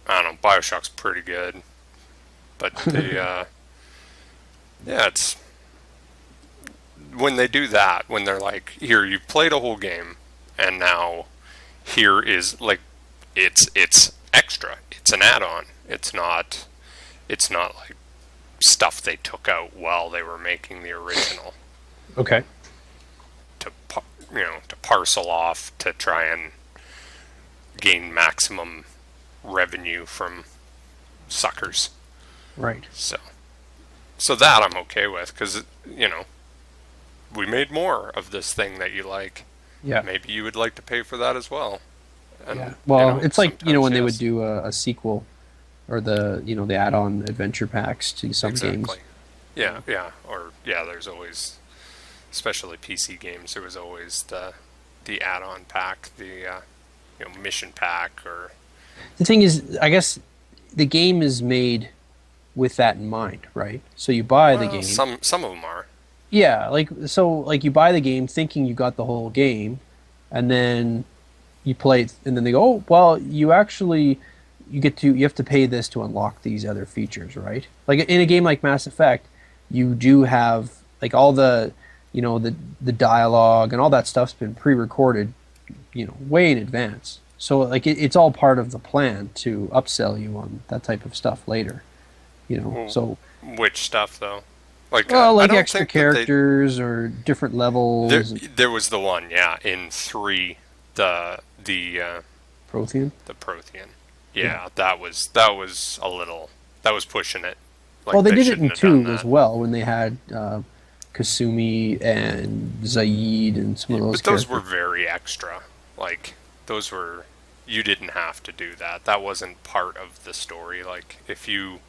I don't know. Bioshock's pretty good, but the yeah, it's when they do that, when they're like, here, you played a whole game, and now here is like, it's extra. It's an add-on. It's not like stuff they took out while they were making the original Okay. to to parcel off to try and gain maximum revenue from suckers. Right. So that I'm okay with because we made more of this thing that you like. Yeah. Maybe you would like to pay for that as well. And, Yeah. Well, it's like when sometimes, they yes. would do a sequel, or the add-on adventure packs to some games. Exactly. Yeah. Or there's always, especially PC games, there was always the add-on pack, the mission pack, or The thing is, I guess the game is made with that in mind, right? So you buy the well, game. some of them are. Yeah, like you buy the game thinking you got the whole game, and then you play it, and then they go, "Oh, well, you have to pay this to unlock these other features, right?" Like in a game like Mass Effect, you do have like all the dialogue and all that stuff's been pre-recorded, way in advance. So like it's all part of the plan to upsell you on that type of stuff later, So Which stuff though? Like well, I like don't extra think that they- characters or different levels. There was the one, yeah, in 3, the Prothean. Prothean. Yeah, that was a little, that was pushing it. Like, Well, they did it shouldn't in have done 2 as that. well when they had Kasumi and Zaid and some of those. But those were characters. very extra. Like those were, you didn't have to do that. That wasn't part of the story. Like if you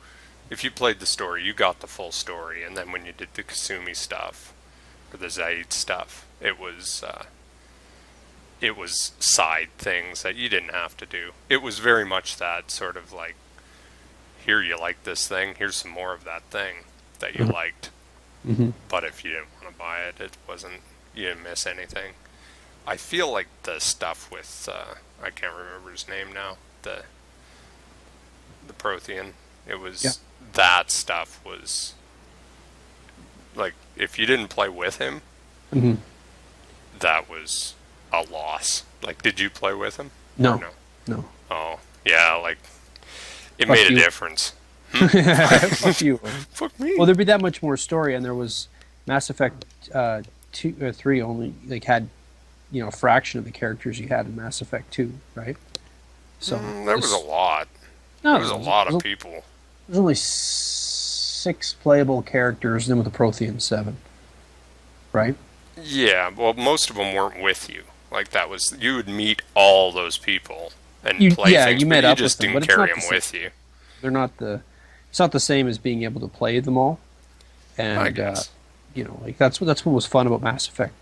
played the story, you got the full story, and then when you did the Kasumi stuff or the Zaid stuff, it was side things that you didn't have to do. It was very much that sort of like, here, you like this thing, here's some more of that thing that you liked. Mhm. But if you didn't want to buy it, you didn't miss anything. I feel like the stuff with I can't remember his name now, the Prothean. It was Yeah. that stuff was like, if you didn't play with him, Mhm. that was a loss. Like, did you play with him? No. Or no. No. Oh, yeah. Like, it Fuck made a you. difference. Fuck you. Fuck me. Well, there'd be that much more story, and there was Mass Effect 2 or 3 only like had a fraction of the characters you had in Mass Effect 2, right? So There was a lot. no, There was a lot of there's people. only 6 playable characters, then with the Prothean 7, right? Yeah, well, most of them weren't with you. Like, that was, you would meet all those people and You- play yeah, things, you but met you up just with them, didn't but it's carry not them the same. with you. They're not it's not the same as being able to play them all, and I guess. like that's what was fun about Mass Effect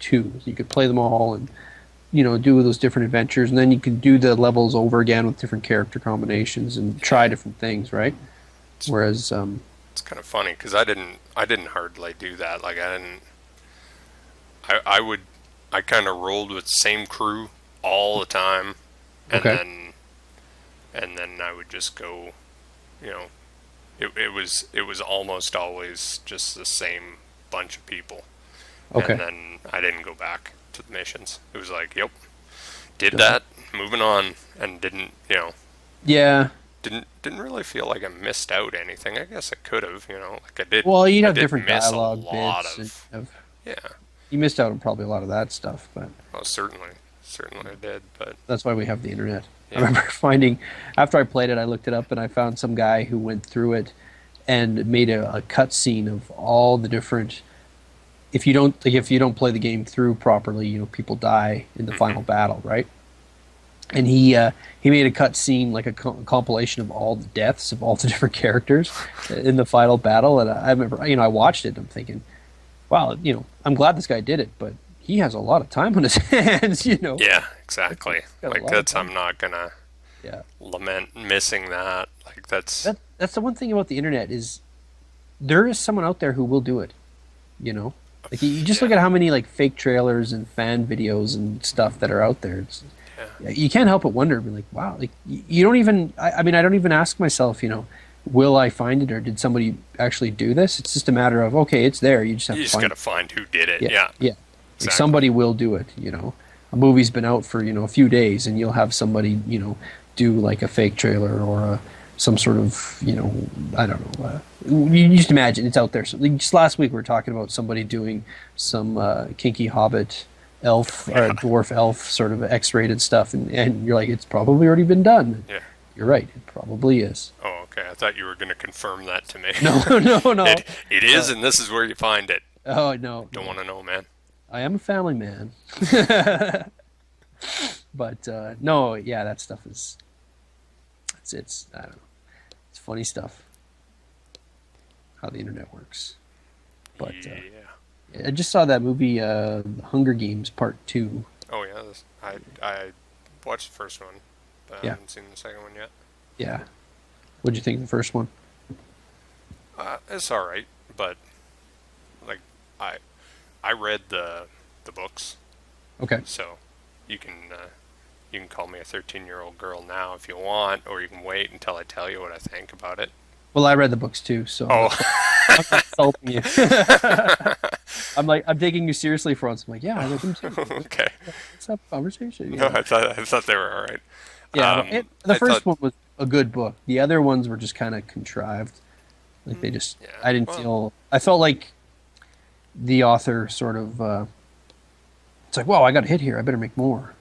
2. You could play them all and do those different adventures, and then you can do the levels over again with different character combinations and try different things, right? Whereas It's kind of funny because I didn't hardly do that. Like, I kind of rolled with the same crew all the time, and Okay. then I would just go, it was almost always just the same bunch of people. Okay. And then I didn't go back to the missions. It was like, yep, did Sure. that, moving on, and didn't yeah. didn't really feel like I missed out anything. I guess I could have, like I did. Well, you'd I have did different miss dialogue a lot bits. of, yeah. You missed out on probably a lot of that stuff, but Well, certainly I did, but that's why we have the internet. Yeah. I remember finding, after I played it, I looked it up and I found some guy who went through it and made a cut scene of all the different if you don't play the game through properly, people die in the Hmm. final battle, right? And he made a cut scene, like a compilation of all the deaths of all the different characters in the final battle. And I remember, I watched it and I'm thinking, wow, I'm glad this guy did it, but he has a lot of time on his hands. Yeah, exactly. Got a Like lot of that's time. I'm not gonna Yeah, lament missing that. Like that's that's the one thing about the internet is there is someone out there who will do it. You know, like you just look yeah, at how many like fake trailers and fan videos and stuff that are out there. yeah. You can't help but wonder, be like, wow, like you don't even. I mean, I don't even ask myself, will I find it or did somebody actually do this? It's just a matter of okay, it's there. You just have You to just find gotta it. find who did it. Yeah, Yeah, yeah. Like exactly. somebody will do it. A movie's been out for a few days, and you'll have somebody do like a fake trailer or some sort of I don't know. You just imagine it's out there. So, like, just last week we were talking about somebody doing some kinky hobbit elf Yeah, dwarf elf sort of X-rated stuff, and you're like, it's probably already been done. yeah. You're right. It probably is. Oh, okay. I thought you were gonna confirm that to me. No, no, no. It is, and this is where you find it. Oh no, Don't no. want to know, man. I am a family man. But no, yeah, that stuff is it's I don't know. It's funny stuff how the internet works. But Yeah. I just saw that movie, Hunger Games Part Two. Oh yeah. I watched the first one, but I Yeah, haven't seen the second one yet. yeah. What'd you think of the first one? It's all right, but like I I read the books, Okay. so you can you can call me a 13-year-old girl now if you want, or you can wait until I tell you what I think about it. Well, I read the books too, so Oh, I'm not insulting you. I'm taking you seriously for once. I'm like, yeah, I read them too. okay. Let's have a conversation. No, I thought they were all right. Yeah. No, the I thought first one was a good book. The other ones were just kind of contrived. Like yeah. I didn't Well, feel. I felt like the author sort of. It's like, whoa, I got a hit here. I better make more.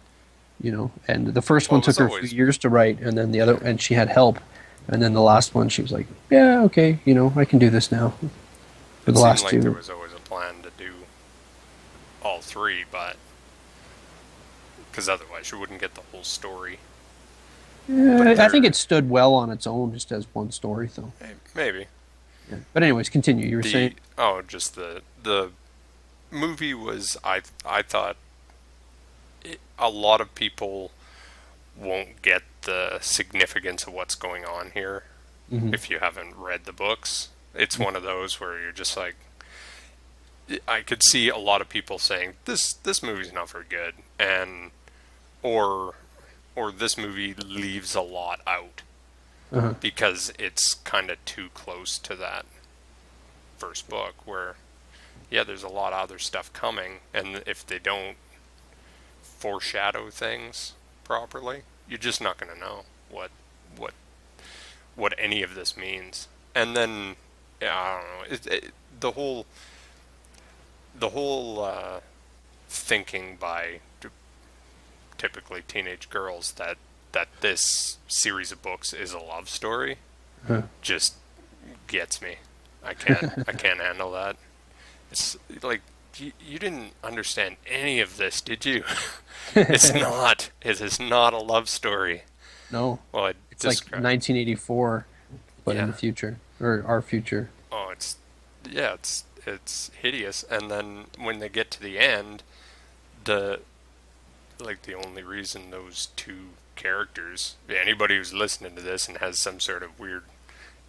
And the first one it took was her a few always years to write, and then the other, yeah. and she had help, and then the last one, she was like, yeah, okay, I can do this now. For It the seemed last like there two, was always a plan to do all three, but because otherwise you wouldn't get the whole story. But yeah, I think there, it stood well on its own, just as one story, though. maybe Yeah. But anyways, continue. You were saying, the just the movie was I thought a lot of people won't get the significance of what's going on here hmm if you haven't read the books. It's one of those where you're just like, I could see a lot of people saying this movie's not very good, and or or this movie leaves a lot out uh-huh. because it's kind of too close to that first book where yeah, there's a lot of other stuff coming, and if they don't foreshadow things properly, you're just not going to know what what any of this means. And then yeah, I don't know. The whole thinking by typically teenage girls that this series of books is a love story Uh-huh. just gets me. I can't handle that. It's like you didn't understand any of this, did you? It's not. It is not a love story. No, Well, I it's like describe. 1984, but in Yeah. the future or our future. Oh, it's hideous. And then when they get to the end, the the only reason those two characters, anybody who's listening to this and has some sort of weird,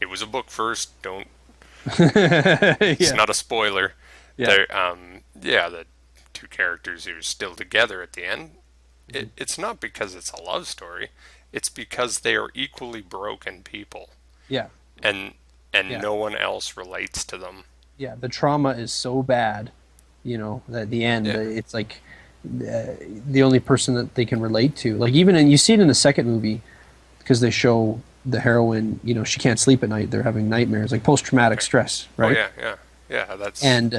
it was a book first. Don't. It's Yeah, not a spoiler. yeah. They're yeah, the two characters who are still together at the end. It's not because it's a love story. It's because they are equally broken people, Yeah, and yeah, no one else relates to them. yeah. The trauma is so bad, that at the end, Yeah. it's like the only person that they can relate to. Like even you see it in the second movie because they show the heroine. She can't sleep at night. They're having nightmares, like post-traumatic Okay. stress, Oh right? yeah, yeah, yeah. That's And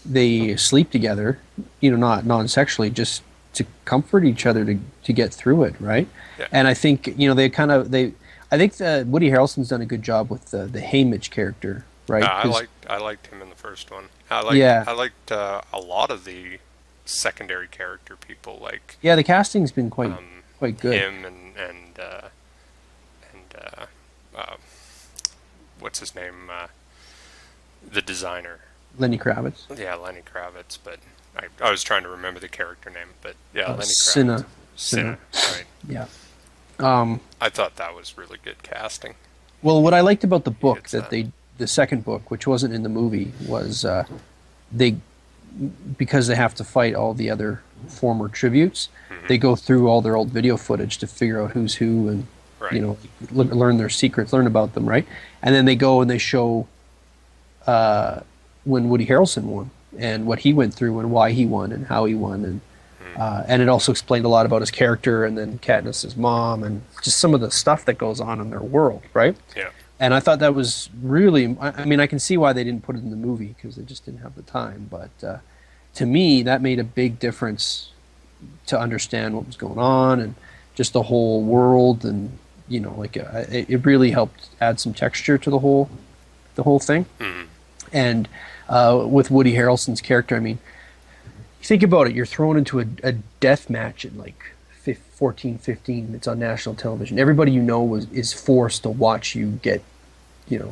they sleep together, not non-sexually, just to comfort each other to get through it, right? yeah. And I think I think Woody Harrelson's done a good job with the Haymitch character, right? 'Cause I liked him in the first one. Yeah. I liked a lot of the secondary character people, like Yeah, the casting's been quite good. him and what's his name, the designer. Lenny Kravitz. Yeah, Lenny Kravitz. But I was trying to remember the character name. But yeah, Lenny Cinna. Kravitz. Cinna. Right. Yeah. Um, I thought that was really good casting. well, what I liked about the book It's, the second book, which wasn't in the movie, was they because they have to fight all the other former tributes. They go through all their old video footage to figure out who's who and Right. learn their secrets, learn about them, right? And then they go and they show when Woody Harrelson won and what he went through and why he won and how he won and it also explained a lot about his character and then Katniss's mom and just some of the stuff that goes on in their world, right? Yeah. And I thought that was really, I mean, I can see why they didn't put it in the movie because they just didn't have the time. But to me, that made a big difference to understand what was going on and just the whole world. And, it really helped add some texture to the whole thing. And with Woody Harrelson's character, I mean, think about it. You're thrown into a death match at like 14, 15. It's on national television. Everybody is forced to watch you get,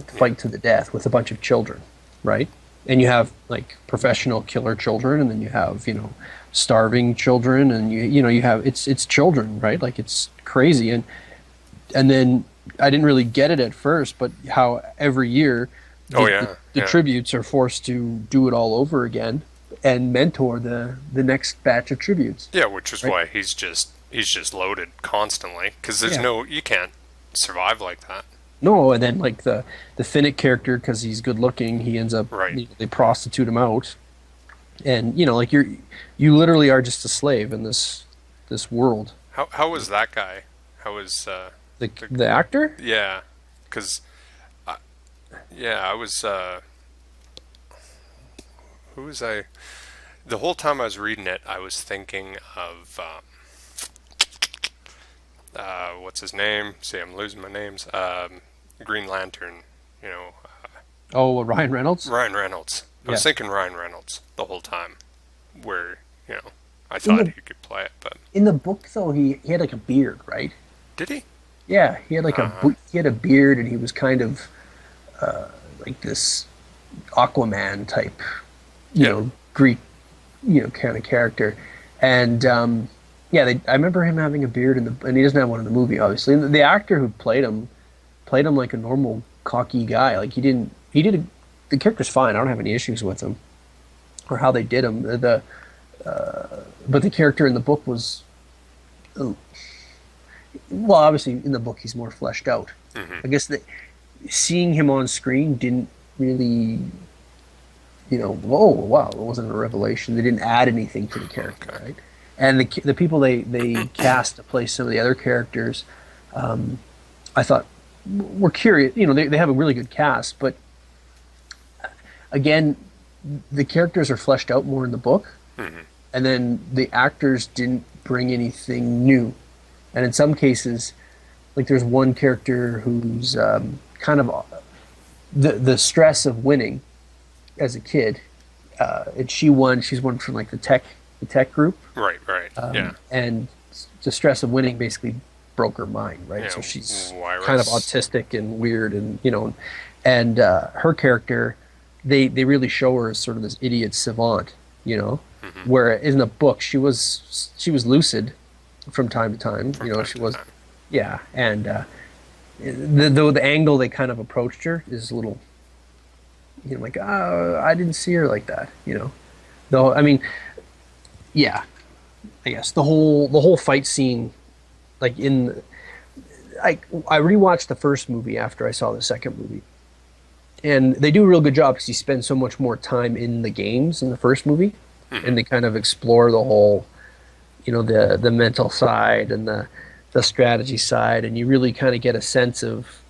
fight to the death with a bunch of children, right? And you have like professional killer children, and then you have starving children, and you have it's children, right? Like it's crazy, and then I didn't really get it at first, but how every year the tributes are forced to do it all over again and mentor the next batch of tributes. Yeah, which is right? why he's just loaded constantly because there's you can't survive like that. No, and then like the Finnick character, because he's good looking, he ends up they prostitute him out, and like you literally are just a slave in this world. How was that guy? How was the actor? Yeah, because I was who was I? The whole time I was reading it, I was thinking of what's his name? See, I'm losing my names. Green Lantern. Ryan Reynolds. Ryan Reynolds. I was thinking Ryan Reynolds the whole time. Where I thought he could play it, but in the book though, he had like a beard, right? Did he? Yeah, he had like he had a beard, and he was kind of like this Aquaman type, Greek, kind of character, and I remember him having a beard and he doesn't have one in the movie, obviously. And the actor who played him like a normal cocky guy. Like the character's fine. I don't have any issues with him or how they did him. But the character in the book was, well, obviously in the book he's more fleshed out. I guess seeing him on screen didn't really, whoa, wow, it wasn't a revelation. They didn't add anything to the character, right? And the people they cast to play some of the other characters, I thought were curious. They have a really good cast, but again, the characters are fleshed out more in the book, and then the actors didn't bring anything new. And in some cases, like there's one character who's kind of the stress of winning as a kid, and she's one from like the tech group. Right. And the stress of winning basically broke her mind, right? So she's kind of autistic and weird, and and her character, they really show her as sort of this idiot savant, where in the book she was lucid from time to time, she was, and the angle they kind of approached her is a little, like, I didn't see her like that, though. I mean, yeah, I guess the whole fight scene, like I rewatched the first movie after I saw the second movie, and they do a real good job because you spend so much more time in the games in the first movie, and they kind of explore the whole, the mental side and the strategy side, and you really kind of get a sense of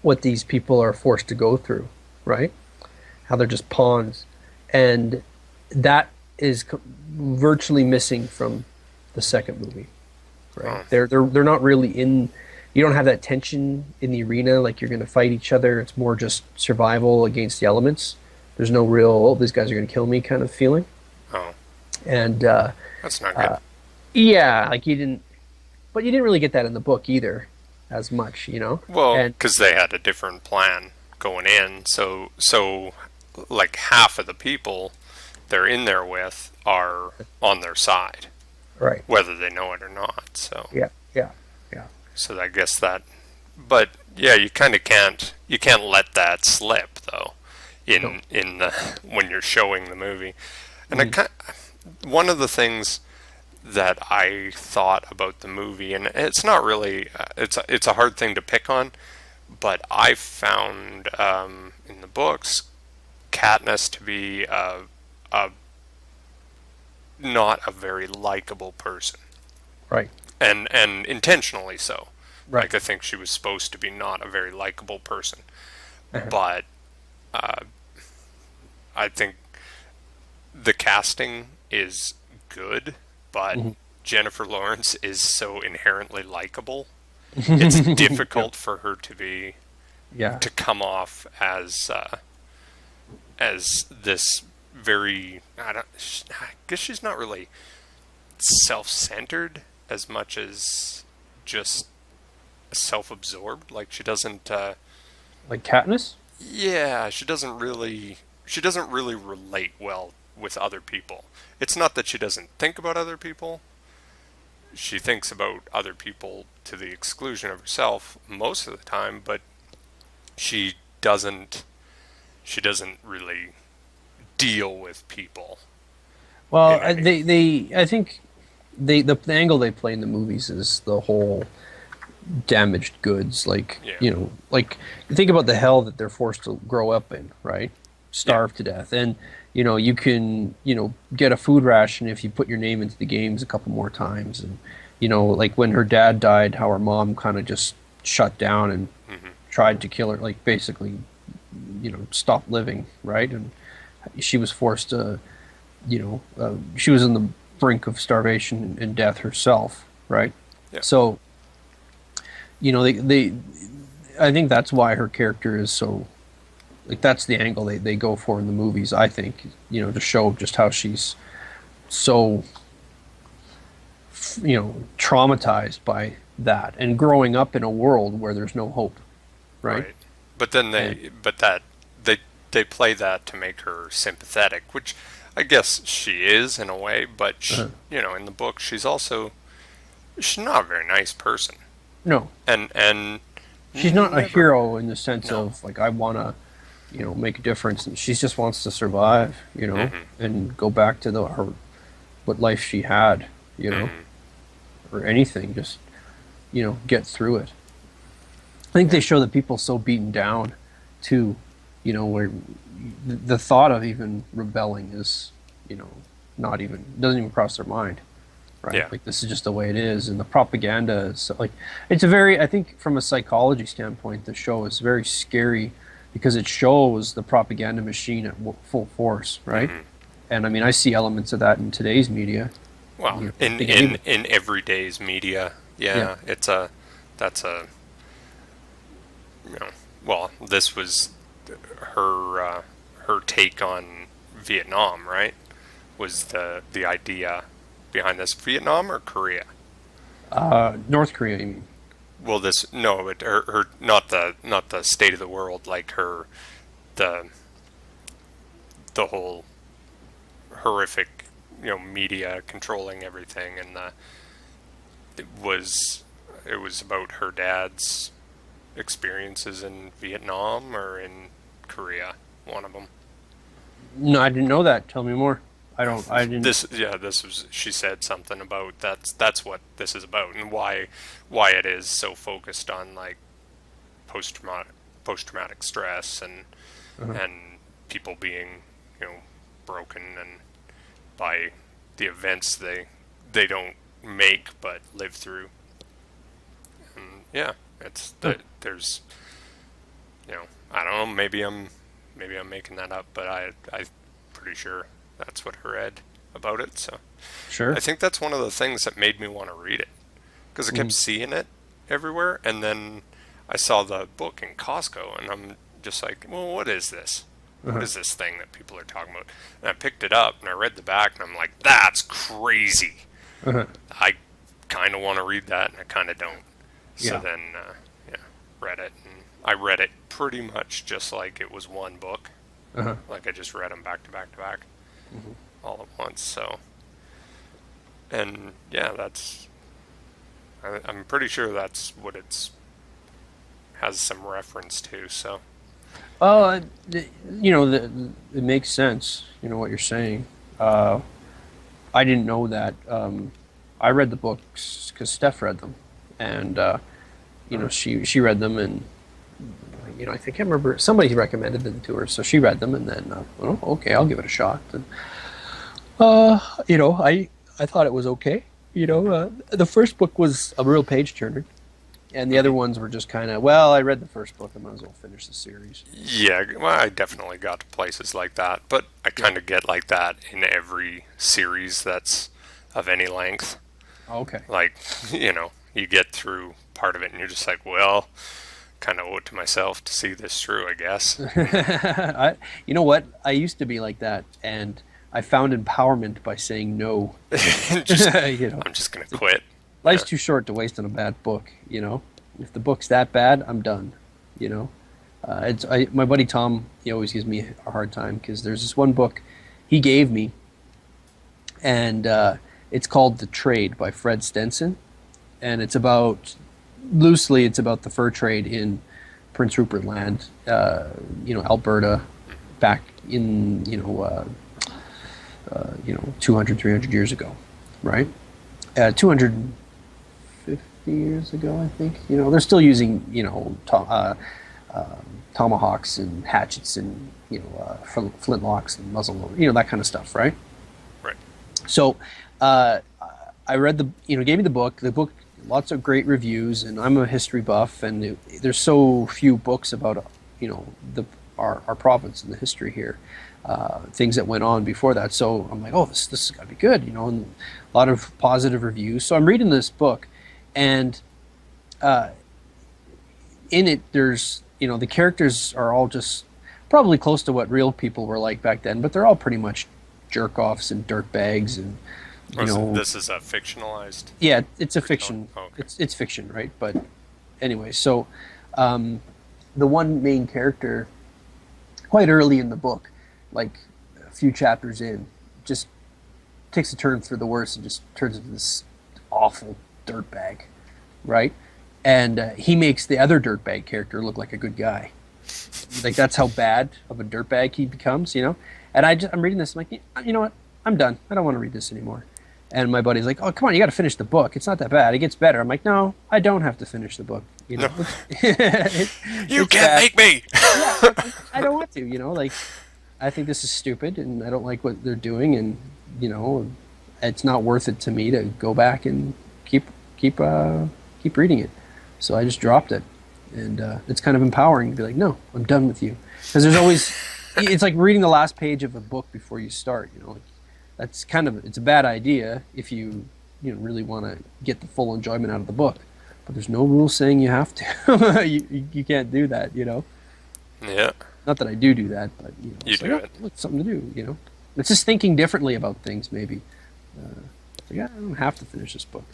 what these people are forced to go through, right? How they're just pawns, and that is virtually missing from the second movie, right? They're not really in you don't have that tension in the arena, like you're going to fight each other. It's more just survival against the elements. There's no real, oh, these guys are going to kill me kind of feeling. Oh, And that's not good. yeah, like you didn't, but you didn't really get that in the book either, as much, you know. Well, And because they had a different plan going in, so like half of the people they're in there with are on their side, right, whether they know it or not. So, yeah, yeah, yeah, so I guess that, but yeah, you can't let that slip though, no, in the when you're showing the movie. And mhm, one of the things that I thought about the movie, and it's not really, it's a hard thing to pick on, but I found in the books Katniss to be a not a very likable person, right, and intentionally so. right, Like I think she was supposed to be not a very likable person, uh-huh, but I think the casting is good, but mhm. Jennifer Lawrence is so inherently likable. It's Yeah, difficult for her to be yeah. to come off as this very I guess she's not really self-centered as much as just self-absorbed. Like she doesn't Like Katniss? yeah, she doesn't really relate well with other people. It's not that she doesn't think about other people. She thinks about other people to the exclusion of herself most of the time, but she doesn't she doesn't really deal with people Well, in any. I think the angle they play in the movies is the whole damaged goods. Like, Yeah. you know, like think about the hell that they're forced to grow up in, right? Yeah. Starve to death. And, you know, you can, you know, get a food ration if you put your name into the games a couple more times. And, you know, like when her dad died, how her mom kind of just shut down and Hmm. tried to kill her, like basically, you know, stop living, right? And she was forced to, you know, she was in the brink of starvation and death herself, right? Yeah. So, you know, I think that's why her character is so, like, that's the angle they go for in the movies, I think, you know, to show just how she's so, you know, traumatized by that and growing up in a world where there's no hope, right? Right. But then And, they they play that to make her sympathetic, which I guess she is in a way, but uh, you know, in the book she's not a very nice person. no, And she's not a never. hero in the sense No. of, like, I want to, you know, make a difference. And she just wants to survive, you know, Hmm. and go back to her what life she had, you know, Hmm. or anything. Just, you know, get through it. I think Yeah. they show the people so beaten down, too, you know, where the thought of even rebelling is, you know, not even doesn't even cross their mind, right? Yeah. Like this is just the way it is, and the propaganda is like it's a very. I think from a psychology standpoint, the show is very scary because it shows the propaganda machine at full force, right? Hmm. And I mean, I see elements of that in today's media. Well, You know, I think anybody, in everyday's media, yeah, yeah, it's a that's a you know, well, this was her her take on Vietnam, right? Was the idea behind this Vietnam or Korea? North Korea, you mean? Well, this no, but her not the state of the world, like her the the whole horrific media controlling everything, and it was it was about her dad's experiences in Vietnam or in Korea, one of them. No, I didn't know that. Tell me more. I don't. I didn't. This was she said something about that's what this is about, and why it is so focused on like post traumatic stress Uh-huh. and people being broken and by the events they don't make but live through. And yeah, it's Huh. that there's I don't know, maybe I'm making that up, but I'm pretty sure that's what I read about it. So I Sure. think that's one of the things that made me want to read it because I kept Mhm. seeing it, everywhere, and then I saw the book in Costco, and I'm just like, well, what is this? What is this thing that people are talking about? And I picked it up and I read the back, and I'm like, that's crazy. I kind of want to read that, and I kind of don't. So Yeah. then, yeah, read it, and I read it pretty much just like it was one book. Like I just read them back to back to back, all at once. So, and yeah, I'm pretty sure that's what it's has some reference to. So, It makes sense. You know what you're saying. I didn't know that. I read the books because Steph read them, and she read them, and I think I remember somebody recommended them to her, so she read them, and then okay, I'll give it a shot. And I thought it was okay. The first book was a real page turner. And the other ones were just kind of, well, I read the first book, I might as well finish the series. yeah, well, I definitely got to places like that, but I kind of get like that in every series that's of any length. Okay. Like, you get through part of it, and you're just like, well, kind of owe it to myself to see this through, I guess. You know what? I used to be like that, and I found empowerment by saying no. just, You know, I'm just gonna quit. life's too short to waste on a bad book. If the book's that bad, I'm done. My buddy Tom. He always gives me a hard time because there's this one book he gave me, and it's called The Trade by Fred Stenson, and it's about the fur trade in Prince Rupert Land, Alberta, back in 200, 300 years ago, right? 250 years ago, I think. They're still using tomahawks and hatchets and flintlocks and muzzle, that kind of stuff, right? Right. So I read gave me the book. The book, lots of great reviews, and I'm a history buff, and there's so few books about our province and the history here, things that went on before that. So I'm like, oh, this has got to be good, and a lot of positive reviews. So I'm reading this book, and in it, there's the characters are all just probably close to what real people were like back then, but they're all pretty much jerk offs and dirt bags and. This is a fictionalized. Yeah, it's a fiction. Oh, okay. It's fiction, right? But anyway, so the one main character, quite early in the book, like a few chapters in, just takes a turn for the worse and just turns into this awful dirtbag, right? And he makes the other dirtbag character look like a good guy. Like that's how bad of a dirtbag he becomes, And I'm reading this, I'm like, you know what? I'm done. I don't want to read this anymore. And my buddy's like, oh, come on, you got to finish the book. It's not that bad. It gets better. I'm like, no, I don't have to finish the book. No. You it's can't bad. make me. Yeah, I don't want to, like, I think this is stupid, and I don't like what they're doing, and, it's not worth it to me to go back and keep reading it. So I just dropped it. And it's kind of empowering to be like, no, I'm done with you. Because there's always, it's like reading the last page of a book before you start, That's it's a bad idea if you really want to get the full enjoyment out of the book, but there's no rule saying you have to. you can't do that, Yeah. Not that I do that, but You do it. It's something to do, It's just thinking differently about things, maybe. I don't have to finish this book.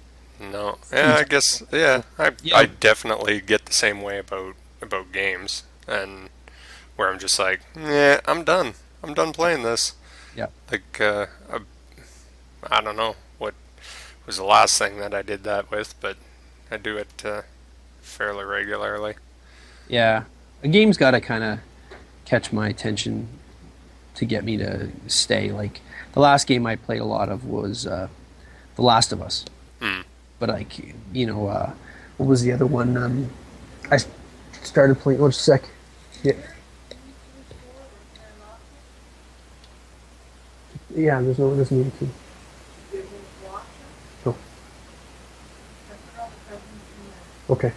No. Yeah, I guess. Yeah, I definitely get the same way about games, and where I'm just like, yeah, I'm done. I'm done playing this. Yeah. Like, I don't know what was the last thing that I did that with, but I do it fairly regularly. Yeah. A game's got to kind of catch my attention to get me to stay. Like, the last game I played a lot of was The Last of Us. But, what was the other one? I started playing... Oh, just a sec. Yeah. Yeah, there's no, it doesn't need a key. Oh. Okay.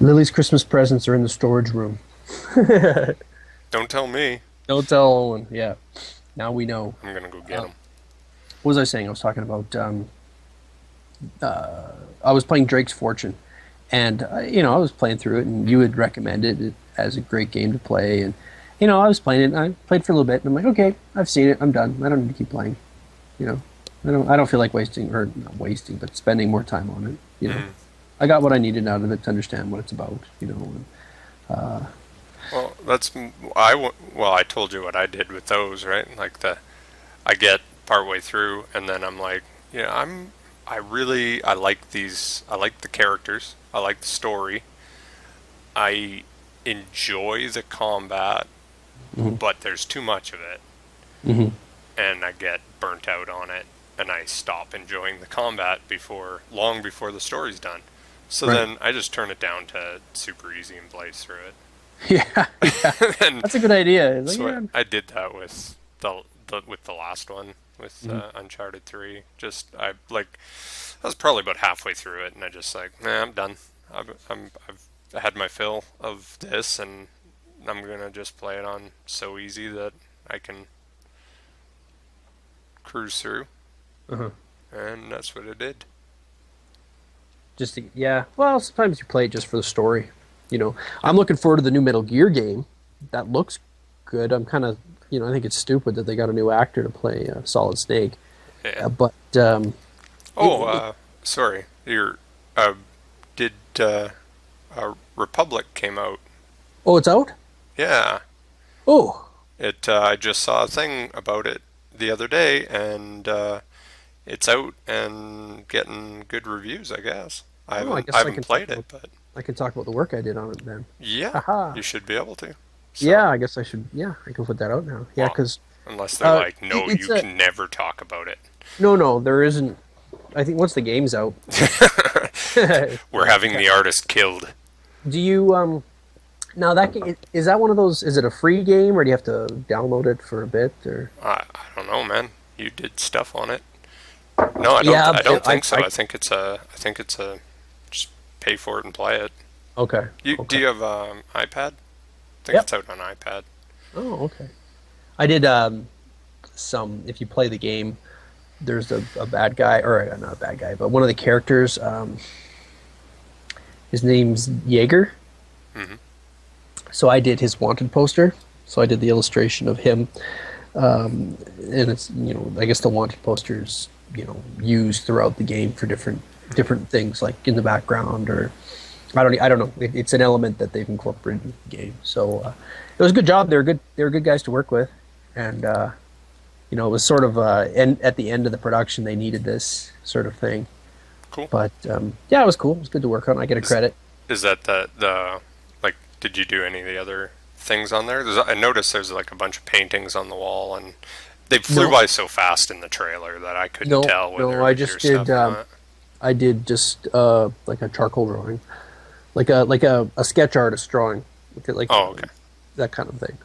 Lily's Christmas presents are in the storage room. Don't tell me. Don't tell Owen. Yeah. Now we know. I'm gonna go get them. what was I saying? I was talking about. I was playing Drake's Fortune, and I was playing through it, and you had recommended it as a great game to play, and I was playing it. And I played for a little bit, and I'm like, okay, I've seen it. I'm done. I don't need to keep playing. You know, I don't feel like wasting, or not wasting, but spending more time on it. I got what I needed out of it to understand what it's about. Well, I told you what I did with those, right? Like I get partway through, and then I'm like, I like these. I like the characters. I like the story. I enjoy the combat, Hmm. but there's too much of it, Hmm. and I get burnt out on it, and I stop enjoying the combat long before the story's done. So Right. then I just turn it down to super easy and blaze through it. Yeah, yeah. And That's a good idea. It's like, so yeah. I did that with the last one with Mhm. Uncharted 3. I was probably about halfway through it, and I just like, nah, I'm done. I've had my fill of this, and I'm gonna just play it on so easy that I can cruise through, Uh-huh. and that's what it did. Yeah. Well, sometimes you play it just for the story. I'm looking forward to the new Metal Gear game. That looks good. I'm kind of, I think it's stupid that they got a new actor to play Solid Snake. Yeah. But Sorry. Did Republic came out? oh, it's out. Yeah. Oh, I just saw a thing about it the other day, and it's out and getting good reviews, I guess. I oh, I haven't guess I I haven't can played talk it, about but I can talk about the work I did on it then. yeah, Haha. you should be able to. Yeah, So, I guess I should. Yeah, I can put that out now. Yeah, well, because unless they're like, no, it's you a can never talk about it. no, there isn't. I think once the game's out. We're having the artist killed. Do you now that is that one of those? Is it a free game or do you have to download it for a bit or? I don't know, man. You did stuff on it. No, I don't. Yeah, I don't think so. I I think it's a just pay for it and play it. okay. Do Okay. you have iPad? I think Yep. it's out on iPad. Oh, okay. I did some. If you play the game, there's a bad guy, or not a bad guy, but one of the characters. His name's Jaeger. Hmm. So I did his wanted poster. So I did the illustration of him, and it's I guess the wanted posters used throughout the game for different things like in the background or I don't know. It's an element that they've incorporated in the game. So it was a good job. They were good guys to work with, and it was sort of and at the end of the production they needed this sort of thing. Cool. But yeah, it was cool. It was good to work on. I get a credit. Is that the like? Did you do any of the other things on there? I noticed there's like a bunch of paintings on the wall, and they flew No. by so fast in the trailer that I couldn't No, tell whether no, I it was just your did. stuff or not. I did just like a charcoal drawing, like a sketch artist drawing, Oh, okay. that kind of thing.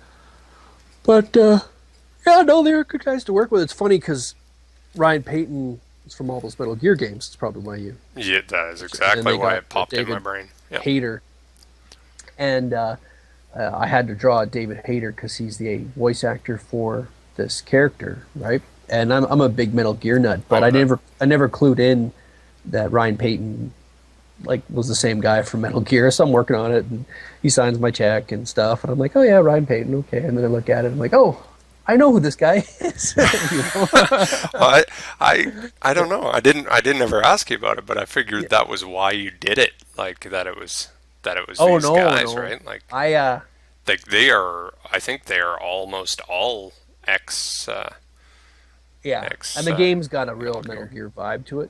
But yeah, no, they were good guys to work with. It's funny because Ryan Payton is from all those Metal Gear games. It's probably why you Yeah, that is and exactly they why got it popped in my David brain. Yeah. Hayter, and I had to draw David Hayter because he's the voice actor for this character, right? And I'm a big Metal Gear nut, but Okay. I never clued in that Ryan Payton was the same guy from Metal Gear. So I'm working on it, and he signs my check and stuff, and I'm like, oh yeah, Ryan Payton, okay. And then I look at it, and I'm like, oh, I know who this guy is. You know? I don't know. I didn't ever ask you about it, but I figured that was why you did it. Like that it was Oh, these no, guys, no. right? Like they are. I think they are almost all ex. Yeah, Ex, and the game's got a real Metal Metal Gear vibe to it.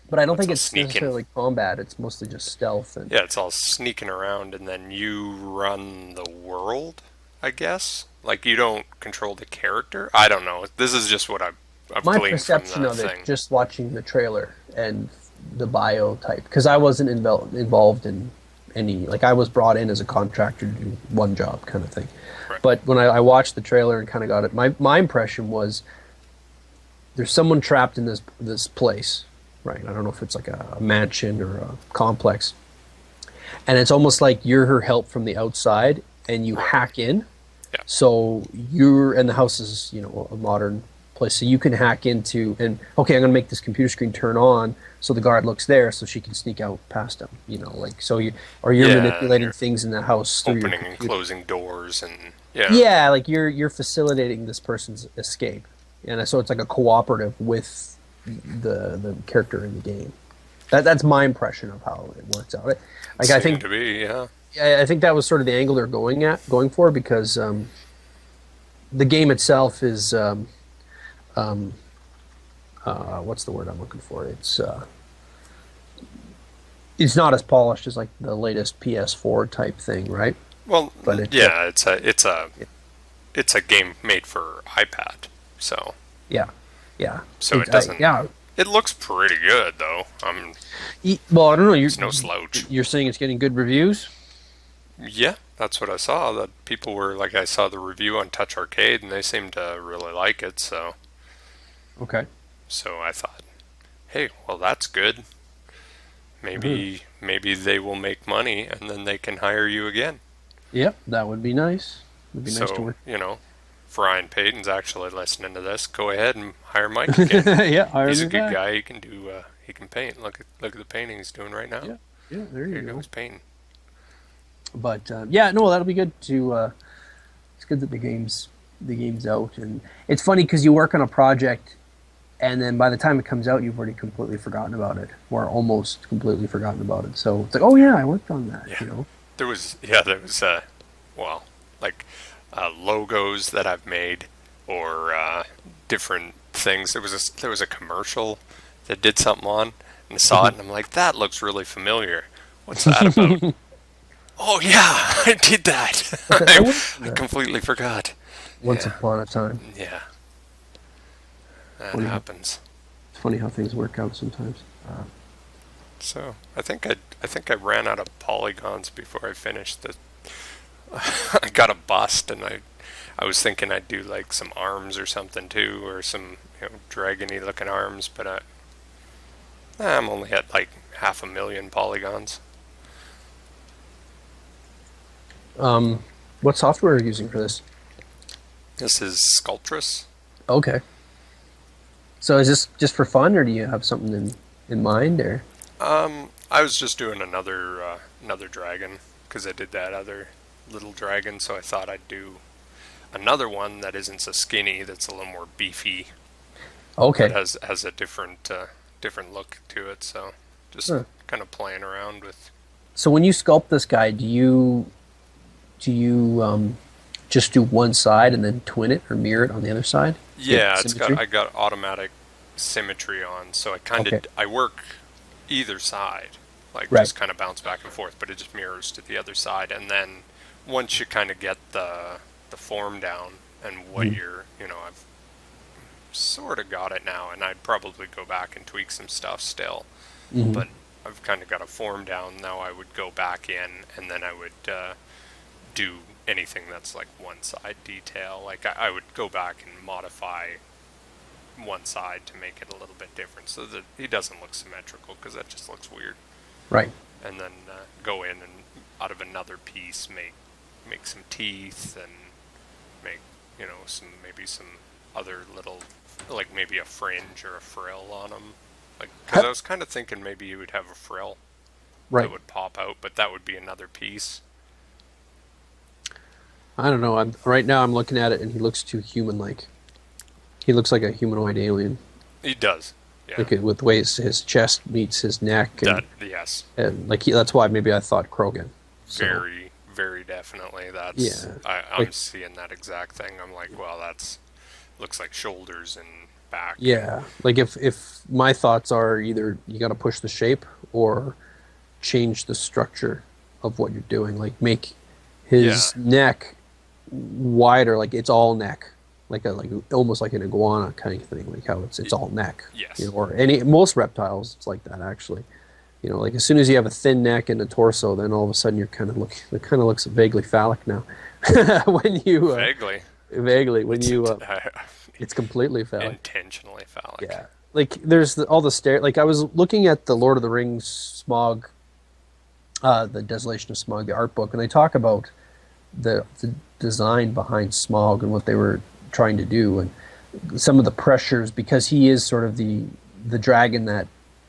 But I don't think all it's sneaking. necessarily combat. It's mostly just stealth and Yeah, it's all sneaking around, and then you run the world. I guess. Like you don't control the character. I don't know. This is just what I've my gleaned perception from the of thing. it, just watching the trailer and the bio type, because I wasn't involved in any. Like I was brought in as a contractor to do one job kind of thing. Right. But when I watched the trailer and kind of got it, my impression was there's someone trapped in this place, right? I don't know if it's like a mansion or a complex, and it's almost like you're her help from the outside, and you hack in. Yeah. So you're and the house is a modern place. So you can hack into and okay, I'm going to make this computer screen turn on so the guard looks there, so she can sneak out past him. You know, like so you or you're Yeah, and manipulating you're things in the house through your opening and computer. closing doors and yeah. Yeah, like you're facilitating this person's escape, and so it's like a cooperative with the character in the game. That's my impression of how it works out. Like I Seemed think to be, yeah. I think that was sort of the angle they're going for because the game itself is what's the word I'm looking for? It's not as polished as like the latest PS4 type thing, right? Well, But it, yeah, it's a game made for iPad, so yeah, yeah. it doesn't. Yeah. It looks pretty good though. Well, I don't know. It's no slouch. You're saying it's getting good reviews. Yeah, that's what I saw. That people were like, I saw the review on Touch Arcade, and they seemed to really like it. Okay. So I thought, hey, well, that's good. Maybe they will make money, and then they can hire you again. Yep, that would be nice. Would be nice to So work. if Ryan Payton's actually listening to this, go ahead and hire Mike again. Yeah, hire He's a me good back. guy. He can do. He can paint. Look at the painting he's doing right now. Yeah, yeah. There you Here go. goes painting. But yeah, no, that'll be good to. It's good that the game's out, and it's funny because you work on a project, and then by the time it comes out, you've already completely forgotten about it, or almost completely forgotten about it. So it's like, oh yeah, I worked on that. Yeah. You know. There was well, like logos that I've made or different things. There was a commercial that did something on, and I saw it, and I'm like, that looks really familiar. What's that about? Oh yeah, I did that. I completely forgot. Once Yeah. upon a time. Yeah, that Funny. happens. It's funny how things work out sometimes. So I think I ran out of polygons before I finished the. I got a bust, and I was thinking I'd do like some arms or something too, or some dragony looking arms, but I'm only at like 500,000 polygons. What software are you using for this? This is Sculptress. Okay. So is this just for fun, or do you have something in mind, or? I was just doing another dragon because I did that other little dragon, so I thought I'd do another one that isn't so skinny, that's a little more beefy, Okay. that has a different look to it. So just Huh. kind of playing around with. So when you sculpt this guy, do you just do one side and then twin it or mirror it on the other side? Yeah, Get symmetry? I got automatic symmetry on, so I kind of Okay. I work either side, like Right. just kind of bounce back and forth, but it just mirrors to the other side, and then once you kind of get the form down and what I've sort of got it now, and I'd probably go back and tweak some stuff still, Mhm. but I've kind of got a form down now. I would go back in, and then I would do anything that's like one side detail. Like I would go back and modify one side to make it a little bit different so that he doesn't look symmetrical, because that just looks weird. Right. And then go in and out of another piece make some teeth and make some other little, like maybe a fringe or a frill on them. Like, because I was kind of thinking maybe you would have a frill Right. that would pop out, but that would be another piece. I don't know. Right now I'm looking at it and he looks too human-like. He looks like a humanoid alien. He does. Yeah. Like with the way his chest meets his neck, and, Yes. and like that's why maybe I thought Krogan. So, Very, very definitely. That's Yeah. I'm Like- seeing that exact thing. I'm like, well, that's looks like shoulders and back. yeah. Like if my thoughts are either you got to push the shape or change the structure of what you're doing. Like make his neck wider, like it's all neck, like almost like an iguana kind of thing, like how it's all neck. Yes. Or most reptiles, it's like that actually. Like as soon as you have a thin neck and a torso, then all of a sudden it kind of looks vaguely phallic now. when you Vaguely. when you it's completely phallic. Intentionally phallic. Yeah, like there's all the like I was looking at the Lord of the Rings Smog, the Desolation of Smog, the art book, and they talk about the design behind Smog and what they were trying to do, and some of the pressures because he is sort of the dragon that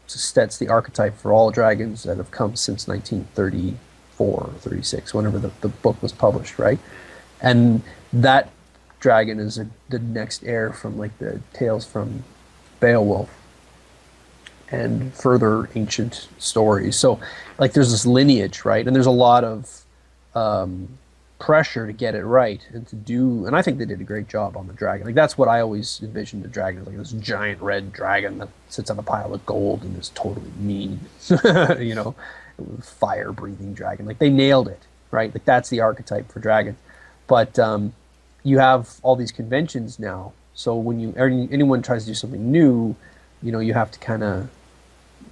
sets the archetype for all dragons that have come since 1934 or 36, whenever the book was published, right? And that dragon is the next heir from like the tales from Beowulf and further ancient stories. So, like, there's this lineage, right? And there's a lot of pressure to get it right and to do. And I think they did a great job on the dragon. Like, that's what I always envisioned the dragon, like this giant red dragon that sits on a pile of gold and is totally mean, you know, fire breathing dragon. Like, they nailed it, right? Like, that's the archetype for dragons. But you have all these conventions now. So when anyone tries to do something new, you know, you have to kind of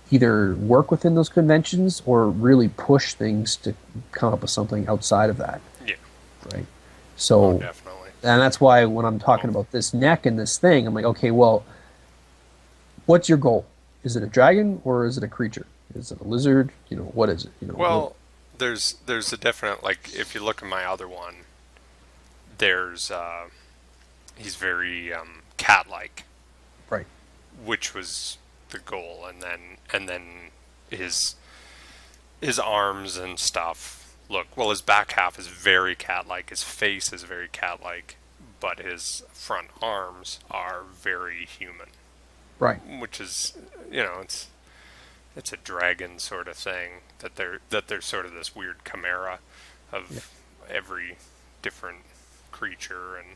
either work within those conventions or really push things to come up with something outside of that. Yeah. Right. So, Oh, definitely. and that's why when I'm talking about this neck and this thing, I'm like, okay, well, what's your goal? Is it a dragon or is it a creature? Is it a lizard? You know, what is it? You know, Well, there's a definite, like, if you look at my other one, there's he's very cat-like, right. which was the goal, and then his arms and stuff look, well, his back half is very cat-like, his face is very cat-like, but his front arms are very human, Right. which is, you know, it's a dragon sort of thing, that they're sort of this weird chimera of every different creature, and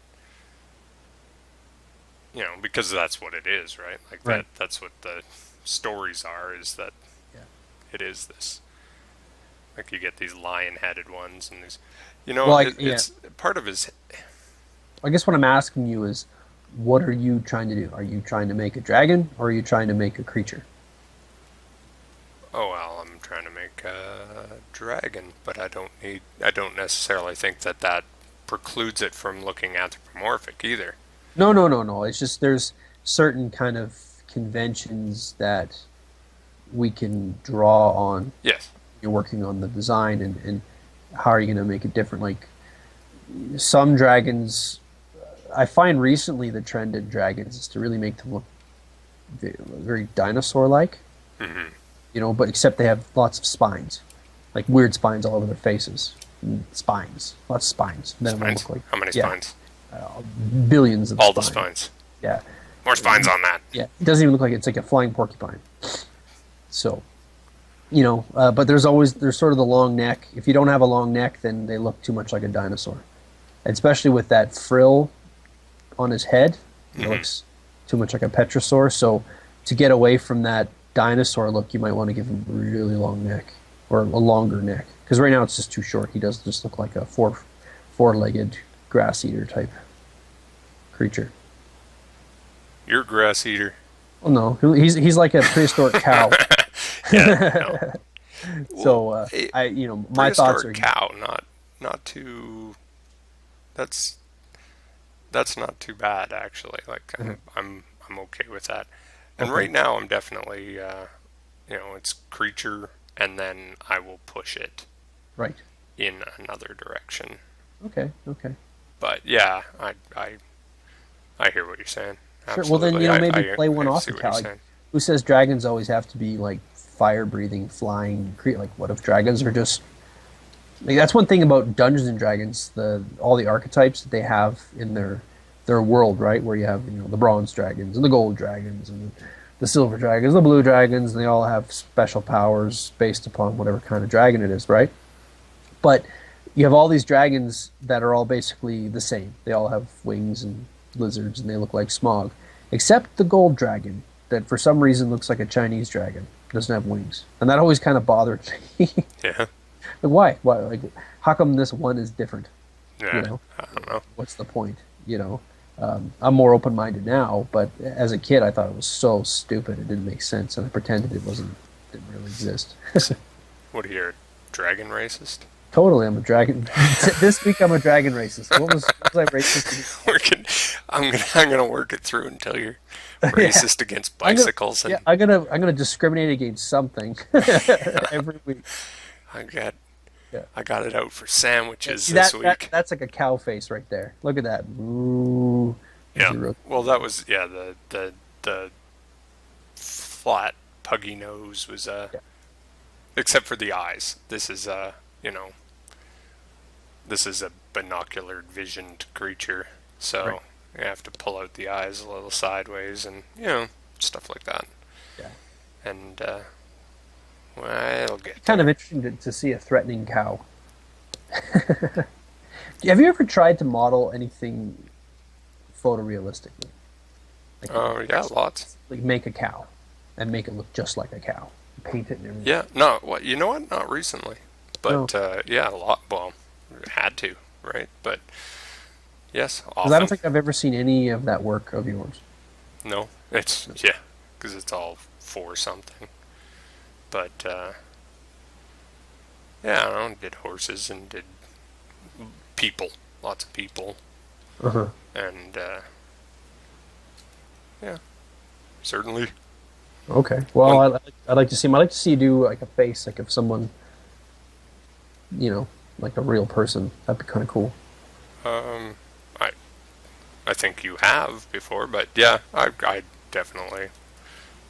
you know, because that's what it is, right? Like Right. that's what the stories are, is that Yeah. it is this, like, you get these lion-headed ones, and these, you know, Well, it's part of his. I guess what I'm asking you is, what are you trying to do? Are you trying to make a dragon or are you trying to make a creature? Oh well, I'm trying to make a dragon, but I don't necessarily think that precludes it from looking anthropomorphic either. No, no, no, no. It's just there's certain kind of conventions that we can draw on. Yes. You're working on the design and how are you going to make it different? Like some dragons, I find recently the trend in dragons is to really make them look very dinosaur-like. Hmm. You know, but except they have lots of spines, like weird spines all over their faces. Spines, lots of spines. Then it won't Spines. look like How many yeah, spines? billions of All the spines. spines. Yeah, More spines on that. yeah. It doesn't even look like it's like a flying porcupine. So, you know, but there's sort of the long neck. If you don't have a long neck, then they look too much like a dinosaur, especially with that frill on his head. It Mhm. looks too much like a petrosaur. So, to get away from that dinosaur look, you might want to give him a really long neck or a longer neck, because right now it's just too short. He does just look like a four-legged grass eater type creature. You're a grass eater. Oh no, he's like a prehistoric cow. Yeah. No. So Well, my thoughts are prehistoric cow, not too. That's not too bad, actually. Like, I'm okay with that. And Okay. right now I'm definitely it's creature, and then I will push it right. in another direction. Okay, okay. But yeah, I hear what you're saying. Sure. Well, then Absolutely. maybe play one off see the what cow. you're Like, saying. who says dragons always have to be like fire-breathing, flying creatures? Like, what if dragons are just like that's one thing about Dungeons and Dragons, all the archetypes that they have in their world, right? Where you have the bronze dragons and the gold dragons and the silver dragons, the blue dragons, and they all have special powers based upon whatever kind of dragon it is, right? But you have all these dragons that are all basically the same. They all have wings and lizards, and they look like Smog, except the gold dragon that for some reason looks like a Chinese dragon, doesn't have wings, and that always kind of bothered me. Yeah. Like, why? Why? Like, how come this one is different? Yeah. You know, I don't know. what's the point? I'm more open-minded now, but as a kid, I thought it was so stupid. It didn't make sense, and I pretended didn't really exist. What are you, a dragon racist? Totally, I'm a dragon. This week, I'm a dragon racist. What was I racist? Working. I'm gonna work it through until you're racist against I'm gonna- bicycles, and Yeah, I'm gonna discriminate against something every week. I got Yeah. I got it out for sandwiches See, this week. that's like a cow face right there. Look at that. Ooh, As Yeah. you wrote. Well, that was the flat puggy nose was Yeah. except for the eyes. This is you know, this is a binocular visioned creature, Right. so you have to pull out the eyes a little sideways and stuff like that. Yeah. And well, it'll get Kind of there. interesting to see a threatening cow. Have you ever tried to model anything photorealistically? Like, Oh yeah, lots. like make a cow and make it look just like a cow. Paint it and everything. Yeah, no, what you know what? Not recently, No. but yeah, a lot. Well, had to, right? But yes, Because I don't often. think I've ever seen any of that work of yours. No, it's yeah, because it's all for something. But yeah, I don't know. Did horses and did people, lots of people, Uh-huh. and yeah, certainly. Okay. Well, When I'd like to see him. I'd like to see you do like a face, like of someone, like a real person. That'd be kind of cool. um, I I think you have before, but yeah, I definitely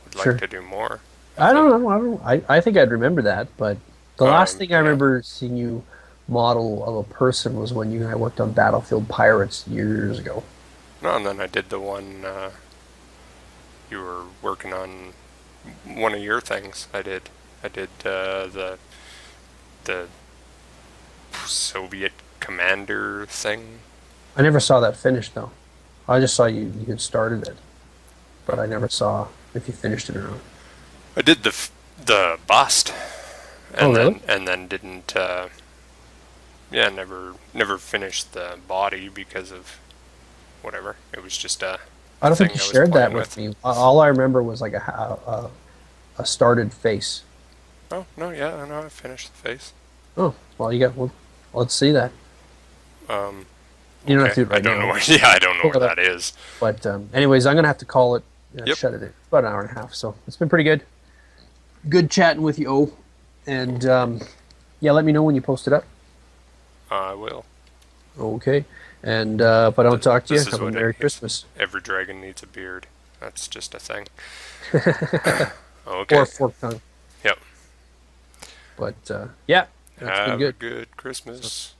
would like Sure. to do more. I I think. don't know. I think I'd remember that, but the last thing I Yeah. remember seeing you model of a person was when you and I worked on Battlefield Pirates years ago. No, and then I did the one you were working on. One of your things I did. I did the Soviet commander thing. I never saw that finished though. I just saw you had started it, but I never saw if you finished it or not. I did the bust, Oh, really? and then didn't. Yeah, never finished the body because of whatever. It was just I a don't thing think you I was shared that playing with with. me. All I remember was like a started face. Oh no, yeah, I know I finished the face. Oh, well, well, let's see that. Um, You don't have okay, to do it I right don't know now. where. Yeah, I don't know Pull where it up. that is. But anyways, I'm gonna have to call it. Yep, Shut it. It's about an hour and a half, so it's been pretty good. Good chatting with you, O. And yeah, let me know when you post it up. I will. Okay. And if I don't talk to you, This is have a what Merry Christmas every dragon needs a beard. That's just a thing. or Okay. a forked tongue. Yep. But yeah, that's been Have a good. good Christmas.